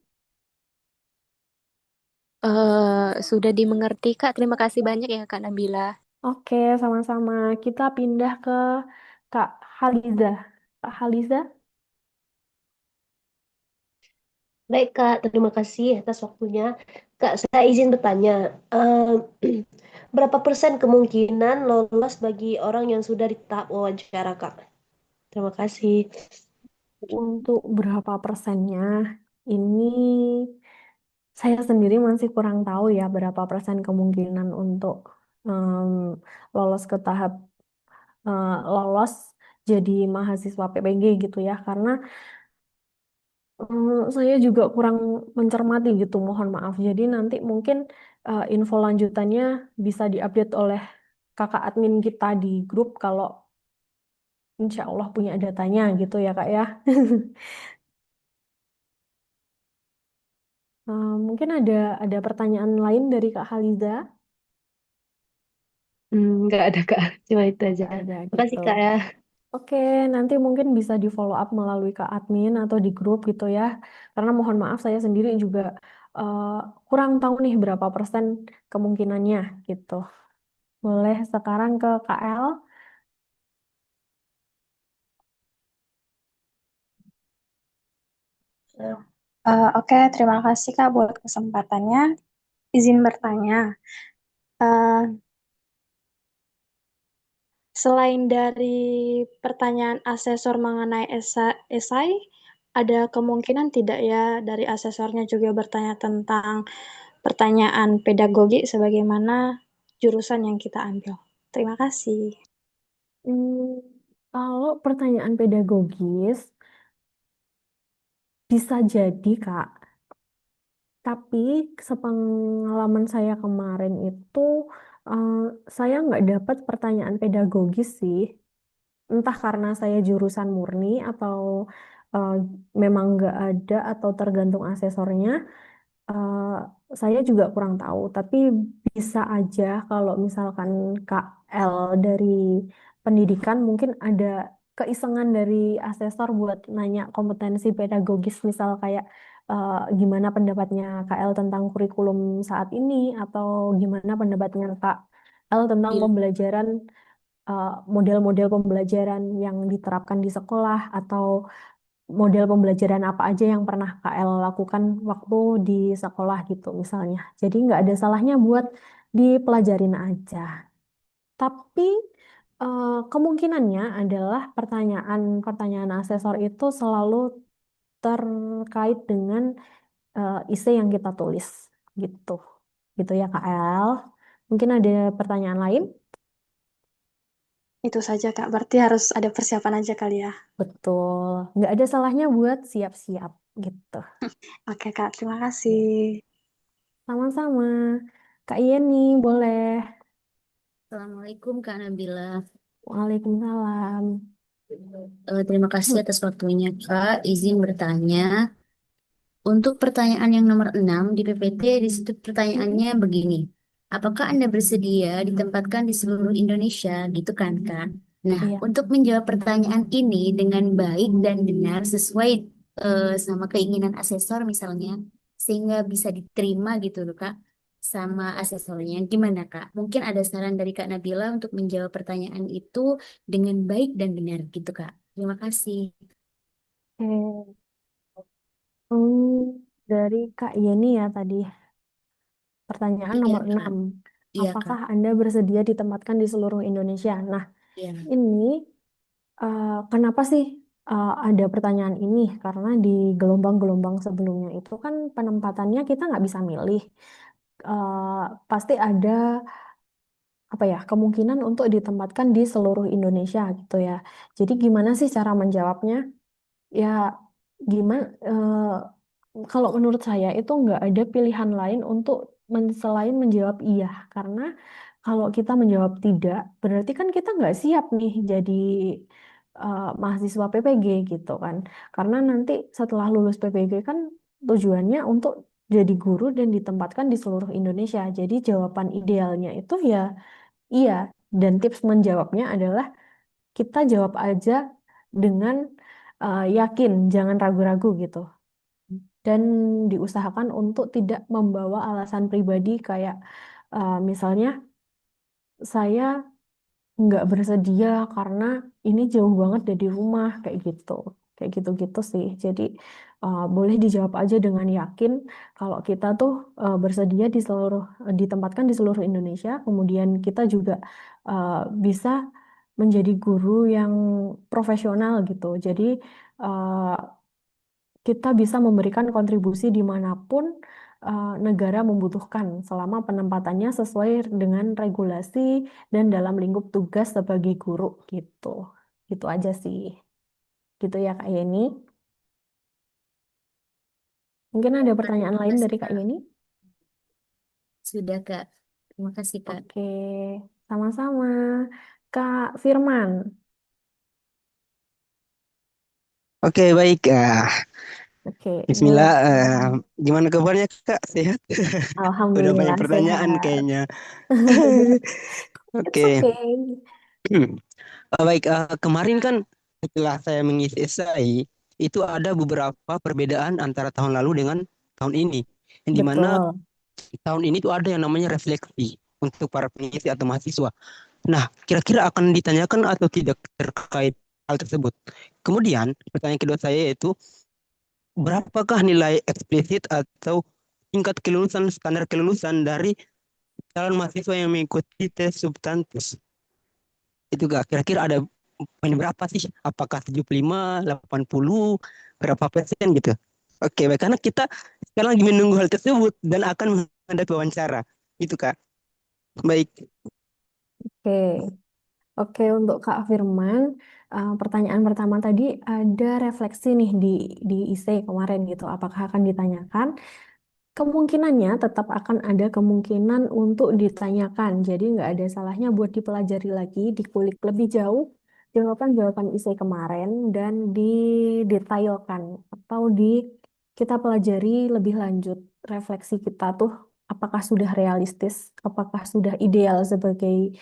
Sudah dimengerti Kak. Terima kasih banyak ya Kak Nabila. Oke, sama-sama. Kita pindah ke Kak Haliza. Kak Haliza, Baik, Kak. Terima kasih atas waktunya. Kak, saya izin bertanya, eh, berapa persen kemungkinan lolos bagi orang yang sudah di tahap wawancara, Kak? Terima kasih. untuk berapa persennya? Ini saya sendiri masih kurang tahu ya berapa persen kemungkinan untuk em, lolos ke tahap lolos jadi mahasiswa PPG gitu ya. Karena saya juga kurang mencermati gitu, mohon maaf. Jadi nanti mungkin info lanjutannya bisa diupdate oleh kakak admin kita di grup kalau insya Allah punya datanya gitu ya Kak ya. Mungkin ada pertanyaan lain dari Kak Haliza? Nggak ada, Kak. Cuma itu aja. Nggak ada Makasih, gitu. Kak ya. Oke, nanti mungkin bisa di follow up melalui Kak admin atau di grup gitu ya. Karena mohon maaf saya sendiri juga eh, kurang tahu nih berapa persen kemungkinannya gitu. Boleh sekarang ke KL. Oke, terima kasih Kak buat kesempatannya. Izin bertanya, eh, selain dari pertanyaan asesor mengenai esai, ada kemungkinan tidak ya dari asesornya juga bertanya tentang pertanyaan pedagogi sebagaimana jurusan yang kita ambil. Terima kasih. Hmm, kalau pertanyaan pedagogis, bisa jadi, Kak. Tapi sepengalaman saya kemarin itu, eh, saya nggak dapat pertanyaan pedagogis sih. Entah karena saya jurusan murni atau eh, memang nggak ada atau tergantung asesornya. eh, saya juga kurang tahu. Tapi bisa aja kalau misalkan KL dari pendidikan mungkin ada keisengan dari asesor buat nanya kompetensi pedagogis, misal kayak gimana pendapatnya KL tentang kurikulum saat ini, atau gimana pendapatnya KL tentang Iya. pembelajaran, model-model pembelajaran yang diterapkan di sekolah, atau model pembelajaran apa aja yang pernah KL lakukan waktu di sekolah gitu misalnya. Jadi nggak ada salahnya buat dipelajarin aja. Tapi kemungkinannya adalah pertanyaan-pertanyaan asesor itu selalu terkait dengan isi yang kita tulis gitu. Gitu ya KL. Mungkin ada pertanyaan lain? Itu saja Kak, berarti harus ada persiapan aja kali ya. Betul. Nggak ada salahnya buat siap-siap gitu. Oke Kak, terima kasih. Sama-sama. Kak Yeni, boleh. Assalamualaikum Kak Nabila. Waalaikumsalam. Terima kasih atas waktunya Kak. Izin bertanya. Untuk pertanyaan yang nomor 6 di PPT, di situ pertanyaannya begini. Apakah Anda bersedia ditempatkan di seluruh Indonesia? Gitu kan Kak? Nah, Iya. untuk menjawab pertanyaan ini dengan baik dan benar sesuai sama keinginan asesor misalnya, sehingga bisa diterima gitu loh Kak sama asesornya. Gimana Kak? Mungkin ada saran dari Kak Nabila untuk menjawab pertanyaan itu dengan baik dan benar gitu Kak. Terima kasih. Oke. Dari Kak Yeni ya tadi. Pertanyaan Iya nomor Kak. 6. Iya Kak. Apakah Anda bersedia ditempatkan di seluruh Indonesia? Nah, Iya. ini kenapa sih ada pertanyaan ini? Karena di gelombang-gelombang sebelumnya itu kan penempatannya kita nggak bisa milih. Pasti ada apa ya, kemungkinan untuk ditempatkan di seluruh Indonesia gitu ya. Jadi gimana sih cara menjawabnya? Ya, gimana? Kalau menurut saya itu nggak ada pilihan lain untuk selain menjawab iya, karena kalau kita menjawab tidak, berarti kan kita nggak siap nih jadi mahasiswa PPG gitu kan. Karena nanti setelah lulus PPG kan tujuannya untuk jadi guru dan ditempatkan di seluruh Indonesia. Jadi jawaban idealnya itu ya iya, dan tips menjawabnya adalah kita jawab aja dengan yakin, jangan ragu-ragu gitu. Dan diusahakan untuk tidak membawa alasan pribadi kayak misalnya saya nggak bersedia karena ini jauh banget dari rumah kayak gitu-gitu sih. Jadi boleh dijawab aja dengan yakin kalau kita tuh bersedia ditempatkan di seluruh Indonesia. Kemudian kita juga uh, bisa menjadi guru yang profesional gitu. Jadi uh, kita bisa memberikan kontribusi dimanapun negara membutuhkan selama penempatannya sesuai dengan regulasi dan dalam lingkup tugas sebagai guru gitu. Gitu aja sih. Gitu ya Kak Yeni. Mungkin ada Kak, pertanyaan terima lain kasih dari Kak Kak. Yeni? Sudah Kak. Terima kasih Kak. Oke, sama-sama. Kak Firman. Oke, baik. Oke, boleh. Bismillah. Gimana kabarnya Kak? Sehat? Udah banyak Alhamdulillah pertanyaan sehat. kayaknya. It's Oke. okay. Baik. Kemarin kan setelah saya mengisi esai, itu ada beberapa perbedaan antara tahun lalu dengan tahun ini. Yang dimana Betul. tahun ini tuh ada yang namanya refleksi untuk para pengisi atau mahasiswa. Nah, kira-kira akan ditanyakan atau tidak terkait hal tersebut? Kemudian, pertanyaan kedua saya yaitu, berapakah nilai eksplisit atau tingkat kelulusan, standar kelulusan dari calon mahasiswa yang mengikuti tes substantif? Itu Kak, kira-kira ada poin berapa sih? Apakah 75, 80, berapa persen gitu? Oke, baik. Karena kita sekarang lagi menunggu hal tersebut dan akan menghadapi wawancara. Gitu, Kak. Baik. Oke. Oke, untuk Kak Firman, pertanyaan pertama tadi ada refleksi nih di IC kemarin gitu. Apakah akan ditanyakan? Kemungkinannya tetap akan ada kemungkinan untuk ditanyakan. Jadi nggak ada salahnya buat dipelajari lagi, dikulik lebih jauh jawaban-jawaban IC kemarin dan didetailkan atau kita pelajari lebih lanjut refleksi kita tuh apakah sudah realistis, apakah sudah ideal sebagai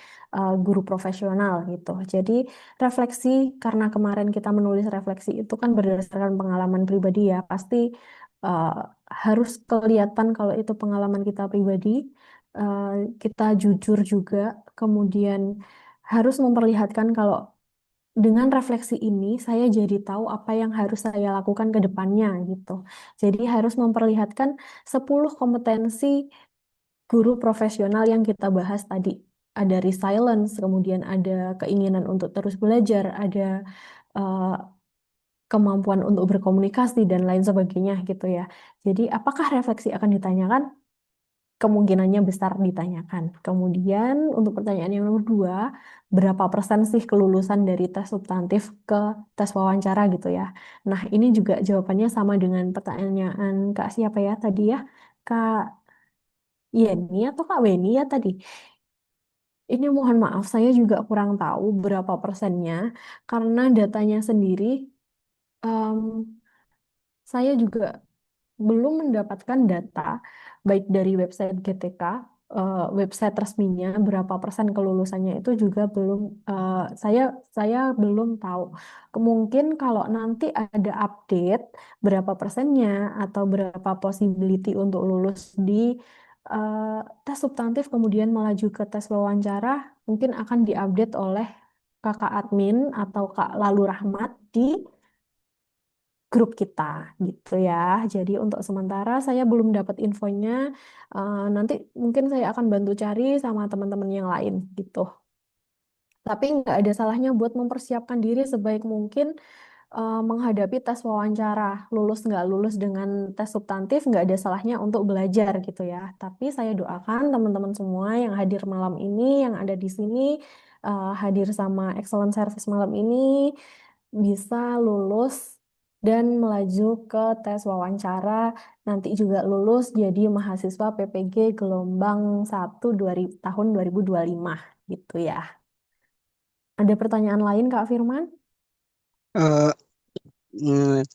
guru profesional gitu. Jadi refleksi karena kemarin kita menulis refleksi itu kan berdasarkan pengalaman pribadi ya, pasti uh, harus kelihatan kalau itu pengalaman kita pribadi, uh, kita jujur juga, kemudian harus memperlihatkan kalau dengan refleksi ini saya jadi tahu apa yang harus saya lakukan ke depannya gitu. Jadi harus memperlihatkan 10 kompetensi guru profesional yang kita bahas tadi. Ada resilience, kemudian ada keinginan untuk terus belajar, ada uh, kemampuan untuk berkomunikasi dan lain sebagainya gitu ya. Jadi apakah refleksi akan ditanyakan? Kemungkinannya besar ditanyakan. Kemudian untuk pertanyaan yang nomor dua, berapa persen sih kelulusan dari tes substantif ke tes wawancara gitu ya. Nah ini juga jawabannya sama dengan pertanyaan Kak siapa ya tadi ya? Kak Yeni atau Kak Weni ya tadi? Ini mohon maaf, saya juga kurang tahu berapa persennya karena datanya sendiri em, saya juga belum mendapatkan data baik dari website GTK, website resminya berapa persen kelulusannya itu juga belum saya belum tahu. Mungkin kalau nanti ada update berapa persennya atau berapa possibility untuk lulus di eh, tes substantif kemudian melaju ke tes wawancara, mungkin akan diupdate oleh kakak admin atau Kak Lalu Rahmat di grup kita gitu ya. Jadi untuk sementara saya belum dapat infonya. Nanti mungkin saya akan bantu cari sama teman-teman yang lain gitu. Tapi nggak ada salahnya buat mempersiapkan diri sebaik mungkin menghadapi tes wawancara. Lulus nggak lulus dengan tes substantif nggak ada salahnya untuk belajar gitu ya. Tapi saya doakan teman-teman semua yang hadir malam ini, yang ada di sini, hadir sama Excellent Service malam ini bisa lulus dan melaju ke tes wawancara, nanti juga lulus jadi mahasiswa PPG gelombang 1 tahun 2025 gitu ya. Ada pertanyaan lain Kak Firman? Eh, mm,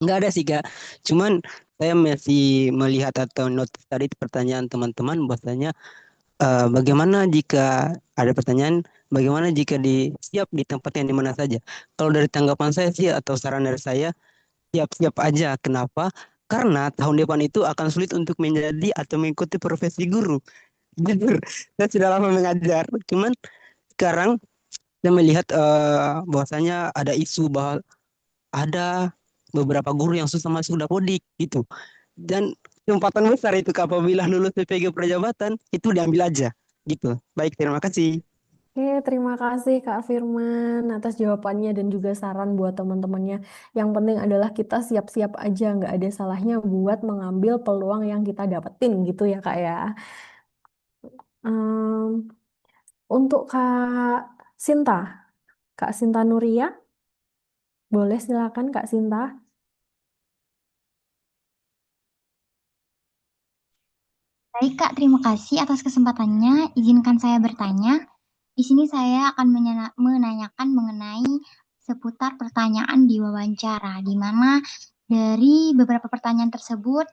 nggak ada sih, Kak. Cuman saya masih melihat atau notice tadi pertanyaan teman-teman bahwasanya bagaimana jika ada pertanyaan, bagaimana jika siap di tempat yang di mana saja? Kalau dari tanggapan saya sih atau saran dari saya, siap-siap aja. Kenapa? Karena tahun depan itu akan sulit untuk menjadi atau mengikuti profesi guru. Jujur, saya sudah lama mengajar. Cuman sekarang saya melihat bahwasanya ada isu bahwa ada beberapa guru yang susah masuk dapodik gitu. Dan kesempatan besar itu Kak, apabila lulus PPG Prajabatan itu diambil aja gitu. Baik, terima kasih. Oke, terima kasih Kak Firman atas jawabannya dan juga saran buat teman-temannya. Yang penting adalah kita siap-siap aja, nggak ada salahnya buat mengambil peluang yang kita dapetin gitu ya Kak ya. Em, untuk Sinta, Kak Sinta Nuria, boleh silakan Kak Sinta. Baik, Kak, terima kasih atas kesempatannya. Izinkan saya bertanya. Di sini saya akan menanyakan mengenai seputar pertanyaan di wawancara, di mana dari beberapa pertanyaan tersebut,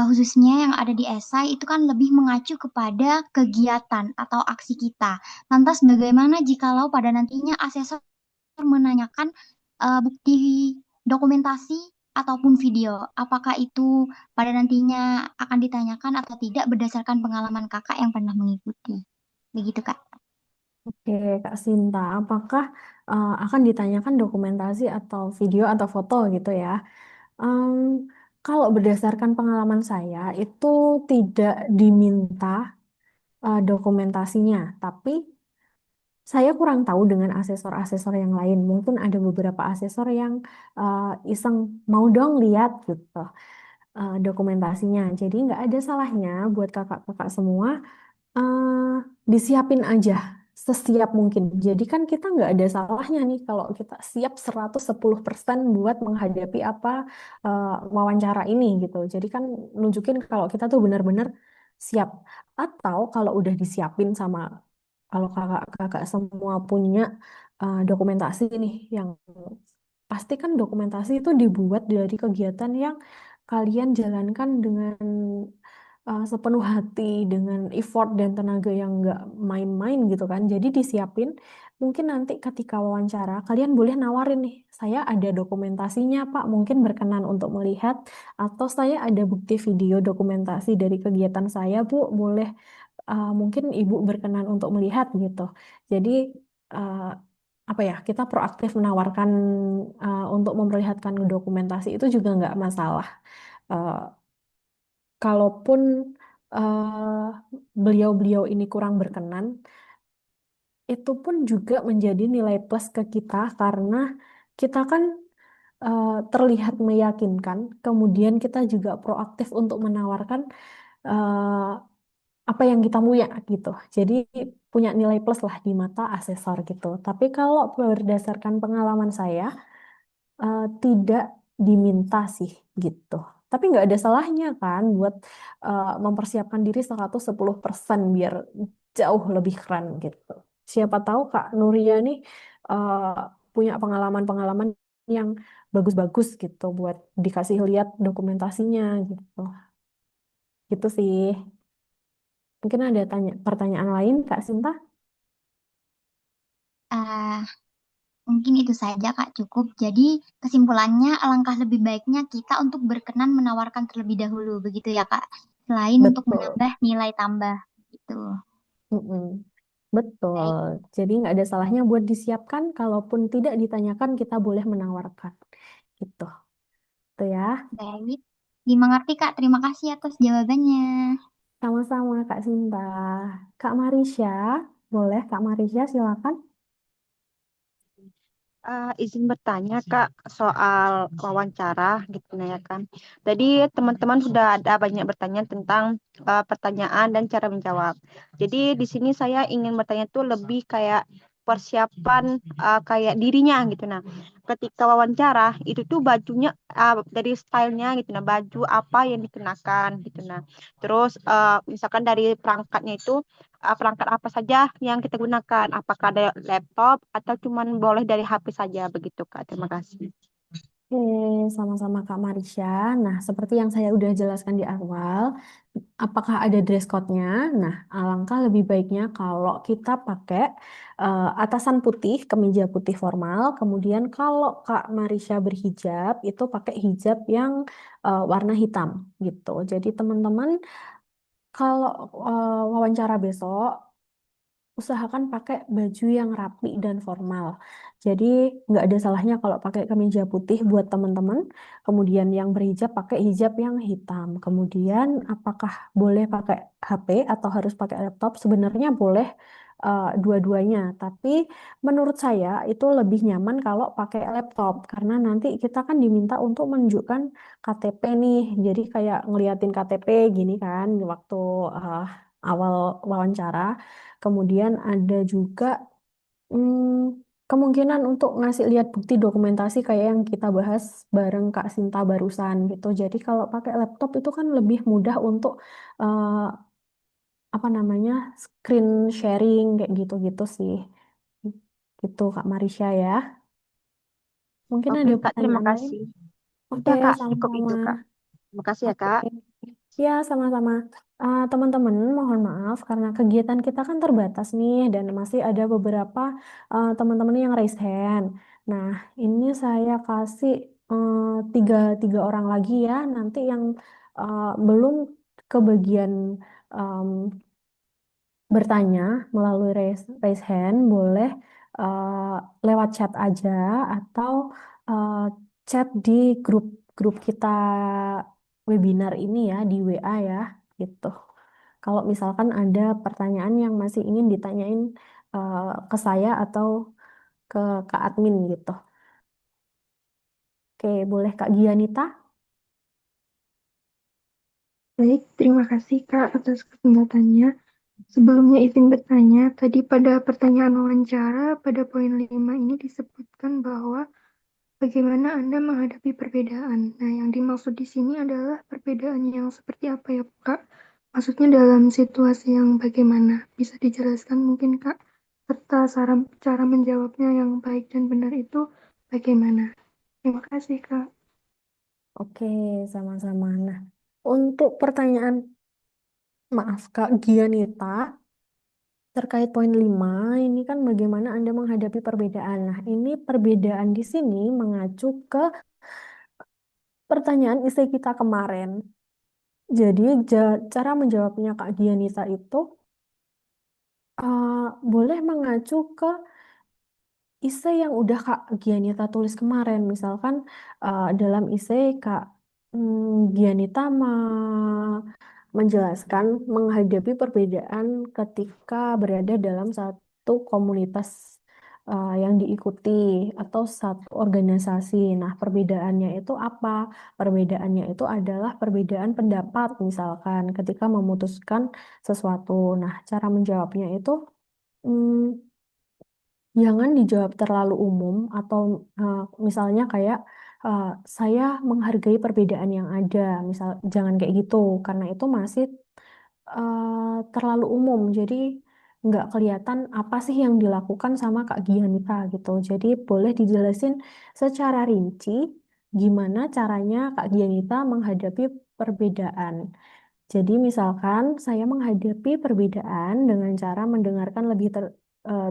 khususnya yang ada di esai, itu kan lebih mengacu kepada kegiatan atau aksi kita. Lantas bagaimana jikalau pada nantinya asesor menanyakan bukti dokumentasi ataupun video, apakah itu pada nantinya akan ditanyakan atau tidak berdasarkan pengalaman kakak yang pernah mengikuti? Begitu, Kak. Oke, Kak Sinta, apakah akan ditanyakan dokumentasi atau video atau foto gitu ya? Em, Kalau berdasarkan pengalaman saya itu tidak diminta dokumentasinya, tapi saya kurang tahu dengan asesor-asesor yang lain. Mungkin ada beberapa asesor yang iseng mau dong lihat gitu dokumentasinya. Jadi nggak ada salahnya buat kakak-kakak semua disiapin aja sesiap mungkin. Jadi kan kita nggak ada salahnya nih kalau kita siap 110% buat menghadapi apa wawancara ini gitu. Jadi kan nunjukin kalau kita tuh benar-benar siap. Atau kalau udah disiapin sama kalau kakak-kakak semua punya dokumentasi nih yang pasti kan dokumentasi itu dibuat dari kegiatan yang kalian jalankan dengan sepenuh hati, dengan effort dan tenaga yang nggak main-main gitu kan. Jadi disiapin, mungkin nanti ketika wawancara kalian boleh nawarin nih, saya ada dokumentasinya Pak, mungkin berkenan untuk melihat, atau saya ada bukti video dokumentasi dari kegiatan saya Bu, boleh mungkin Ibu berkenan untuk melihat gitu. Jadi uh, apa ya, kita proaktif menawarkan untuk memperlihatkan dokumentasi itu juga nggak masalah. Uh, Kalaupun beliau-beliau ini kurang berkenan, itu pun juga menjadi nilai plus ke kita karena kita kan terlihat meyakinkan, kemudian kita juga proaktif untuk menawarkan eh, apa yang kita punya gitu. Jadi punya nilai plus lah di mata asesor gitu. Tapi kalau berdasarkan pengalaman saya, tidak diminta sih gitu. Tapi nggak ada salahnya kan buat mempersiapkan diri 110% biar jauh lebih keren gitu. Siapa tahu Kak Nuria nih eh, punya pengalaman-pengalaman yang bagus-bagus gitu buat dikasih lihat dokumentasinya gitu. Gitu sih. Mungkin ada pertanyaan lain Kak Sinta? Ah, mungkin itu saja Kak cukup. Jadi kesimpulannya alangkah lebih baiknya kita untuk berkenan menawarkan terlebih dahulu, begitu ya Kak. Selain untuk Betul. menambah nilai tambah gitu. Mm-mm. Betul. Baik, Jadi nggak ada salahnya buat disiapkan. Kalaupun tidak ditanyakan, kita boleh menawarkan. Gitu. Tuh ya. baik. Dimengerti Kak. Terima kasih atas jawabannya. Sama-sama Kak Sinta. Kak Marisha, boleh Kak Marisha silakan. Izin bertanya Kak soal wawancara gitu nah, ya kan. Tadi teman-teman sudah ada banyak bertanya tentang pertanyaan dan cara menjawab. Jadi di sini saya ingin bertanya tuh lebih kayak persiapan kayak dirinya gitu nah. Ketika wawancara itu tuh bajunya dari stylenya gitu nah, baju apa yang dikenakan gitu nah. Terus misalkan dari perangkatnya itu perangkat apa saja yang kita gunakan? Apakah ada laptop atau cuman boleh dari HP saja begitu, Kak? Terima kasih. Oke, sama-sama Kak Marisha. Nah, seperti yang saya udah jelaskan di awal, apakah ada dress code-nya? Nah, alangkah lebih baiknya kalau kita pakai atasan putih, kemeja putih formal. Kemudian kalau Kak Marisha berhijab, itu pakai hijab yang warna hitam gitu. Jadi teman-teman kalau wawancara besok, usahakan pakai baju yang rapi dan formal. Jadi nggak ada salahnya kalau pakai kemeja putih buat teman-teman. Kemudian yang berhijab pakai hijab yang hitam. Kemudian apakah boleh pakai HP atau harus pakai laptop? Sebenarnya boleh dua-duanya. Tapi menurut saya itu lebih nyaman kalau pakai laptop karena nanti kita kan diminta untuk menunjukkan KTP nih. Jadi kayak ngeliatin KTP gini kan waktu awal wawancara. Kemudian ada juga kemungkinan untuk ngasih lihat bukti dokumentasi kayak yang kita bahas bareng Kak Sinta barusan gitu. Jadi kalau pakai laptop itu kan lebih mudah untuk eh, apa namanya screen sharing kayak gitu-gitu sih. Gitu Kak Marisha ya. Mungkin Oke, ada Kak, terima pertanyaan lain? kasih. Oke, Udah, Kak, cukup sama-sama. itu, Kak. Terima kasih ya, Oke. Kak. Ya, sama-sama. Teman-teman, mohon maaf karena kegiatan kita kan terbatas nih dan masih ada beberapa teman-teman yang raise hand. Nah, ini saya kasih eh, tiga orang lagi ya. Nanti yang belum kebagian em, bertanya melalui raise hand boleh lewat chat aja atau eh, chat di grup grup kita webinar ini ya di WA ya gitu. Kalau misalkan ada pertanyaan yang masih ingin ditanyain ke saya atau ke Kak Admin gitu. Oke, boleh Kak Gianita? Baik, terima kasih Kak atas kesempatannya. Sebelumnya izin bertanya, tadi pada pertanyaan wawancara pada poin 5 ini disebutkan bahwa bagaimana Anda menghadapi perbedaan. Nah, yang dimaksud di sini adalah perbedaan yang seperti apa ya Kak? Maksudnya dalam situasi yang bagaimana? Bisa dijelaskan mungkin Kak? Serta saran cara menjawabnya yang baik dan benar itu bagaimana? Terima kasih Kak. Oke, sama-sama. Nah, untuk pertanyaan, maaf Kak Gianita, terkait poin 5 ini kan bagaimana Anda menghadapi perbedaan. Nah, ini perbedaan di sini mengacu ke pertanyaan isi kita kemarin. Jadi, cara menjawabnya Kak Gianita itu boleh mengacu ke esai yang udah Kak Gianita tulis kemarin. Misalkan dalam esai Kak Gianita menjelaskan menghadapi perbedaan ketika berada dalam satu komunitas yang diikuti atau satu organisasi. Nah, perbedaannya itu apa? Perbedaannya itu adalah perbedaan pendapat, misalkan ketika memutuskan sesuatu. Nah, cara menjawabnya itu mm, jangan dijawab terlalu umum atau misalnya kayak uh, saya menghargai perbedaan yang ada. Misal jangan kayak gitu karena itu masih terlalu umum. Jadi nggak kelihatan apa sih yang dilakukan sama Kak Gianita gitu. Jadi boleh dijelasin secara rinci gimana caranya Kak Gianita menghadapi perbedaan. Jadi misalkan saya menghadapi perbedaan dengan cara mendengarkan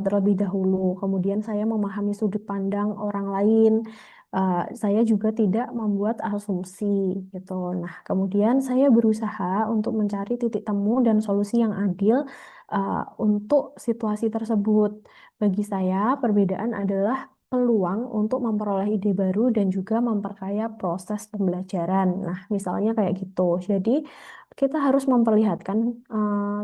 terlebih dahulu, kemudian saya memahami sudut pandang orang lain. Saya juga tidak membuat asumsi gitu. Nah, kemudian saya berusaha untuk mencari titik temu dan solusi yang adil untuk situasi tersebut. Bagi saya, perbedaan adalah peluang untuk memperoleh ide baru dan juga memperkaya proses pembelajaran. Nah, misalnya kayak gitu. Jadi, kita harus memperlihatkan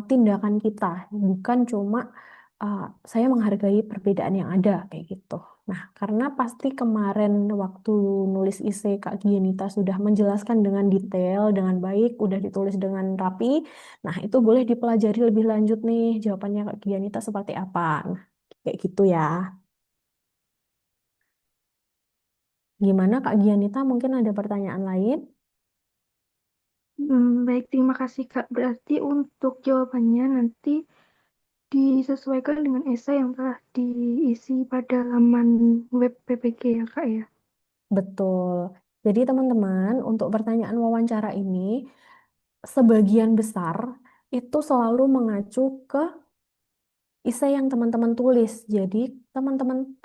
tindakan kita, bukan cuma uh, saya menghargai perbedaan yang ada kayak gitu. Nah, karena pasti kemarin waktu nulis isi Kak Gianita sudah menjelaskan dengan detail, dengan baik, udah ditulis dengan rapi. Nah, itu boleh dipelajari lebih lanjut nih, jawabannya Kak Gianita seperti apa. Nah, kayak gitu ya. Gimana Kak Gianita? Mungkin ada pertanyaan lain? Baik, terima kasih Kak. Berarti untuk jawabannya nanti disesuaikan dengan esai yang telah diisi pada laman web PPG ya Kak ya. Betul. Jadi teman-teman, untuk pertanyaan wawancara ini, sebagian besar itu selalu mengacu ke esai yang teman-teman tulis. Jadi, teman-teman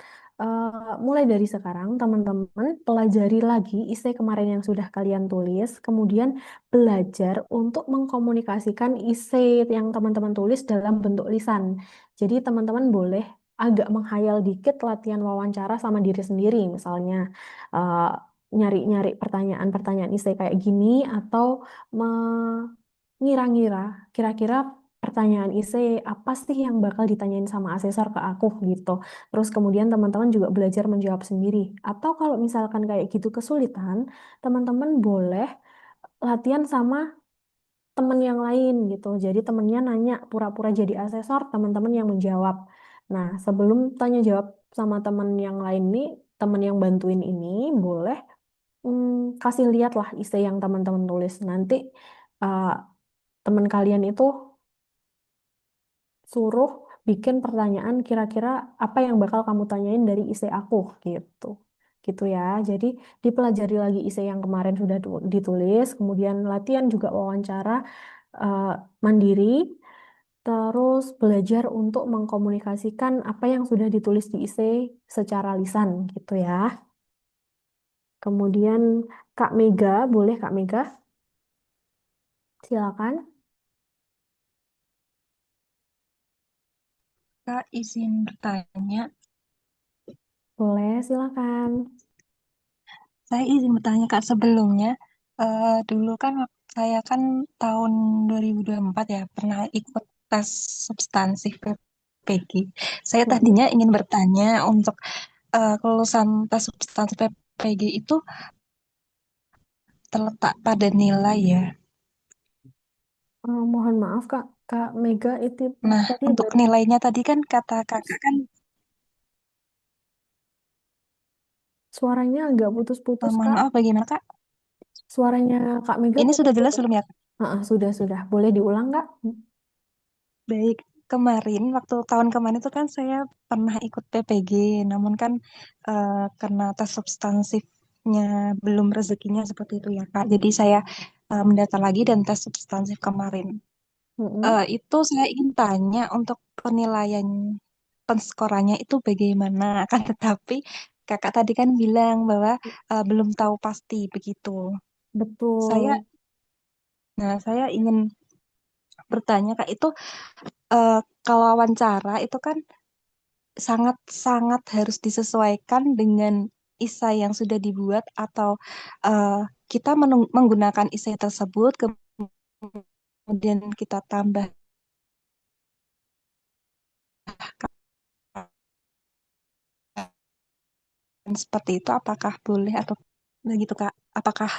mulai dari sekarang, teman-teman pelajari lagi esai kemarin yang sudah kalian tulis, kemudian belajar untuk mengkomunikasikan esai yang teman-teman tulis dalam bentuk lisan. Jadi, teman-teman boleh agak menghayal dikit latihan wawancara sama diri sendiri, misalnya eh, nyari-nyari pertanyaan-pertanyaan esai kayak gini, atau mengira-ngira kira-kira pertanyaan isi apa sih yang bakal ditanyain sama asesor ke aku gitu. Terus kemudian teman-teman juga belajar menjawab sendiri. Atau kalau misalkan kayak gitu kesulitan, teman-teman boleh latihan sama temen yang lain gitu. Jadi temennya nanya pura-pura jadi asesor, teman-teman yang menjawab. Nah, sebelum tanya jawab sama temen yang lain nih, temen yang bantuin ini boleh kasih lihat lah isi yang teman-teman tulis. Nanti uh, teman kalian itu suruh bikin pertanyaan kira-kira apa yang bakal kamu tanyain dari isi aku gitu. Gitu ya. Jadi dipelajari lagi isi yang kemarin sudah ditulis, kemudian latihan juga wawancara eh, mandiri, terus belajar untuk mengkomunikasikan apa yang sudah ditulis di isi secara lisan gitu ya. Kemudian Kak Mega, boleh Kak Mega? Silakan. Kak, izin bertanya. Boleh, silakan. Saya izin bertanya Kak sebelumnya. Dulu kan saya kan tahun 2024 ya pernah ikut tes substansif PPG. Saya Mm-mm. tadinya ingin bertanya untuk kelulusan tes substansif PPG itu terletak pada nilai ya. Mohon maaf Kak, Kak Mega itu Nah, tadi untuk baru nilainya tadi kan kata kakak kan suaranya agak putus-putus mohon Kak. maaf bagaimana Kak? Suaranya Kak Mega Ini sudah jelas putus-putus. belum ya? Sudah. Boleh diulang Kak? Baik, kemarin waktu tahun kemarin itu kan saya pernah ikut PPG, namun kan karena tes substansifnya belum rezekinya seperti itu ya Kak. Jadi saya mendaftar lagi dan tes substansif kemarin. Mm-mm. Itu saya ingin tanya untuk penilaian penskorannya itu bagaimana? Akan tetapi Kakak tadi kan bilang bahwa belum tahu pasti begitu. Saya, Betul. saya ingin bertanya Kak itu kalau wawancara itu kan sangat-sangat harus disesuaikan dengan esai yang sudah dibuat atau eh, kita menggunakan esai tersebut kemudian kita tambahkan seperti itu apakah boleh atau begitu Kak? Apakah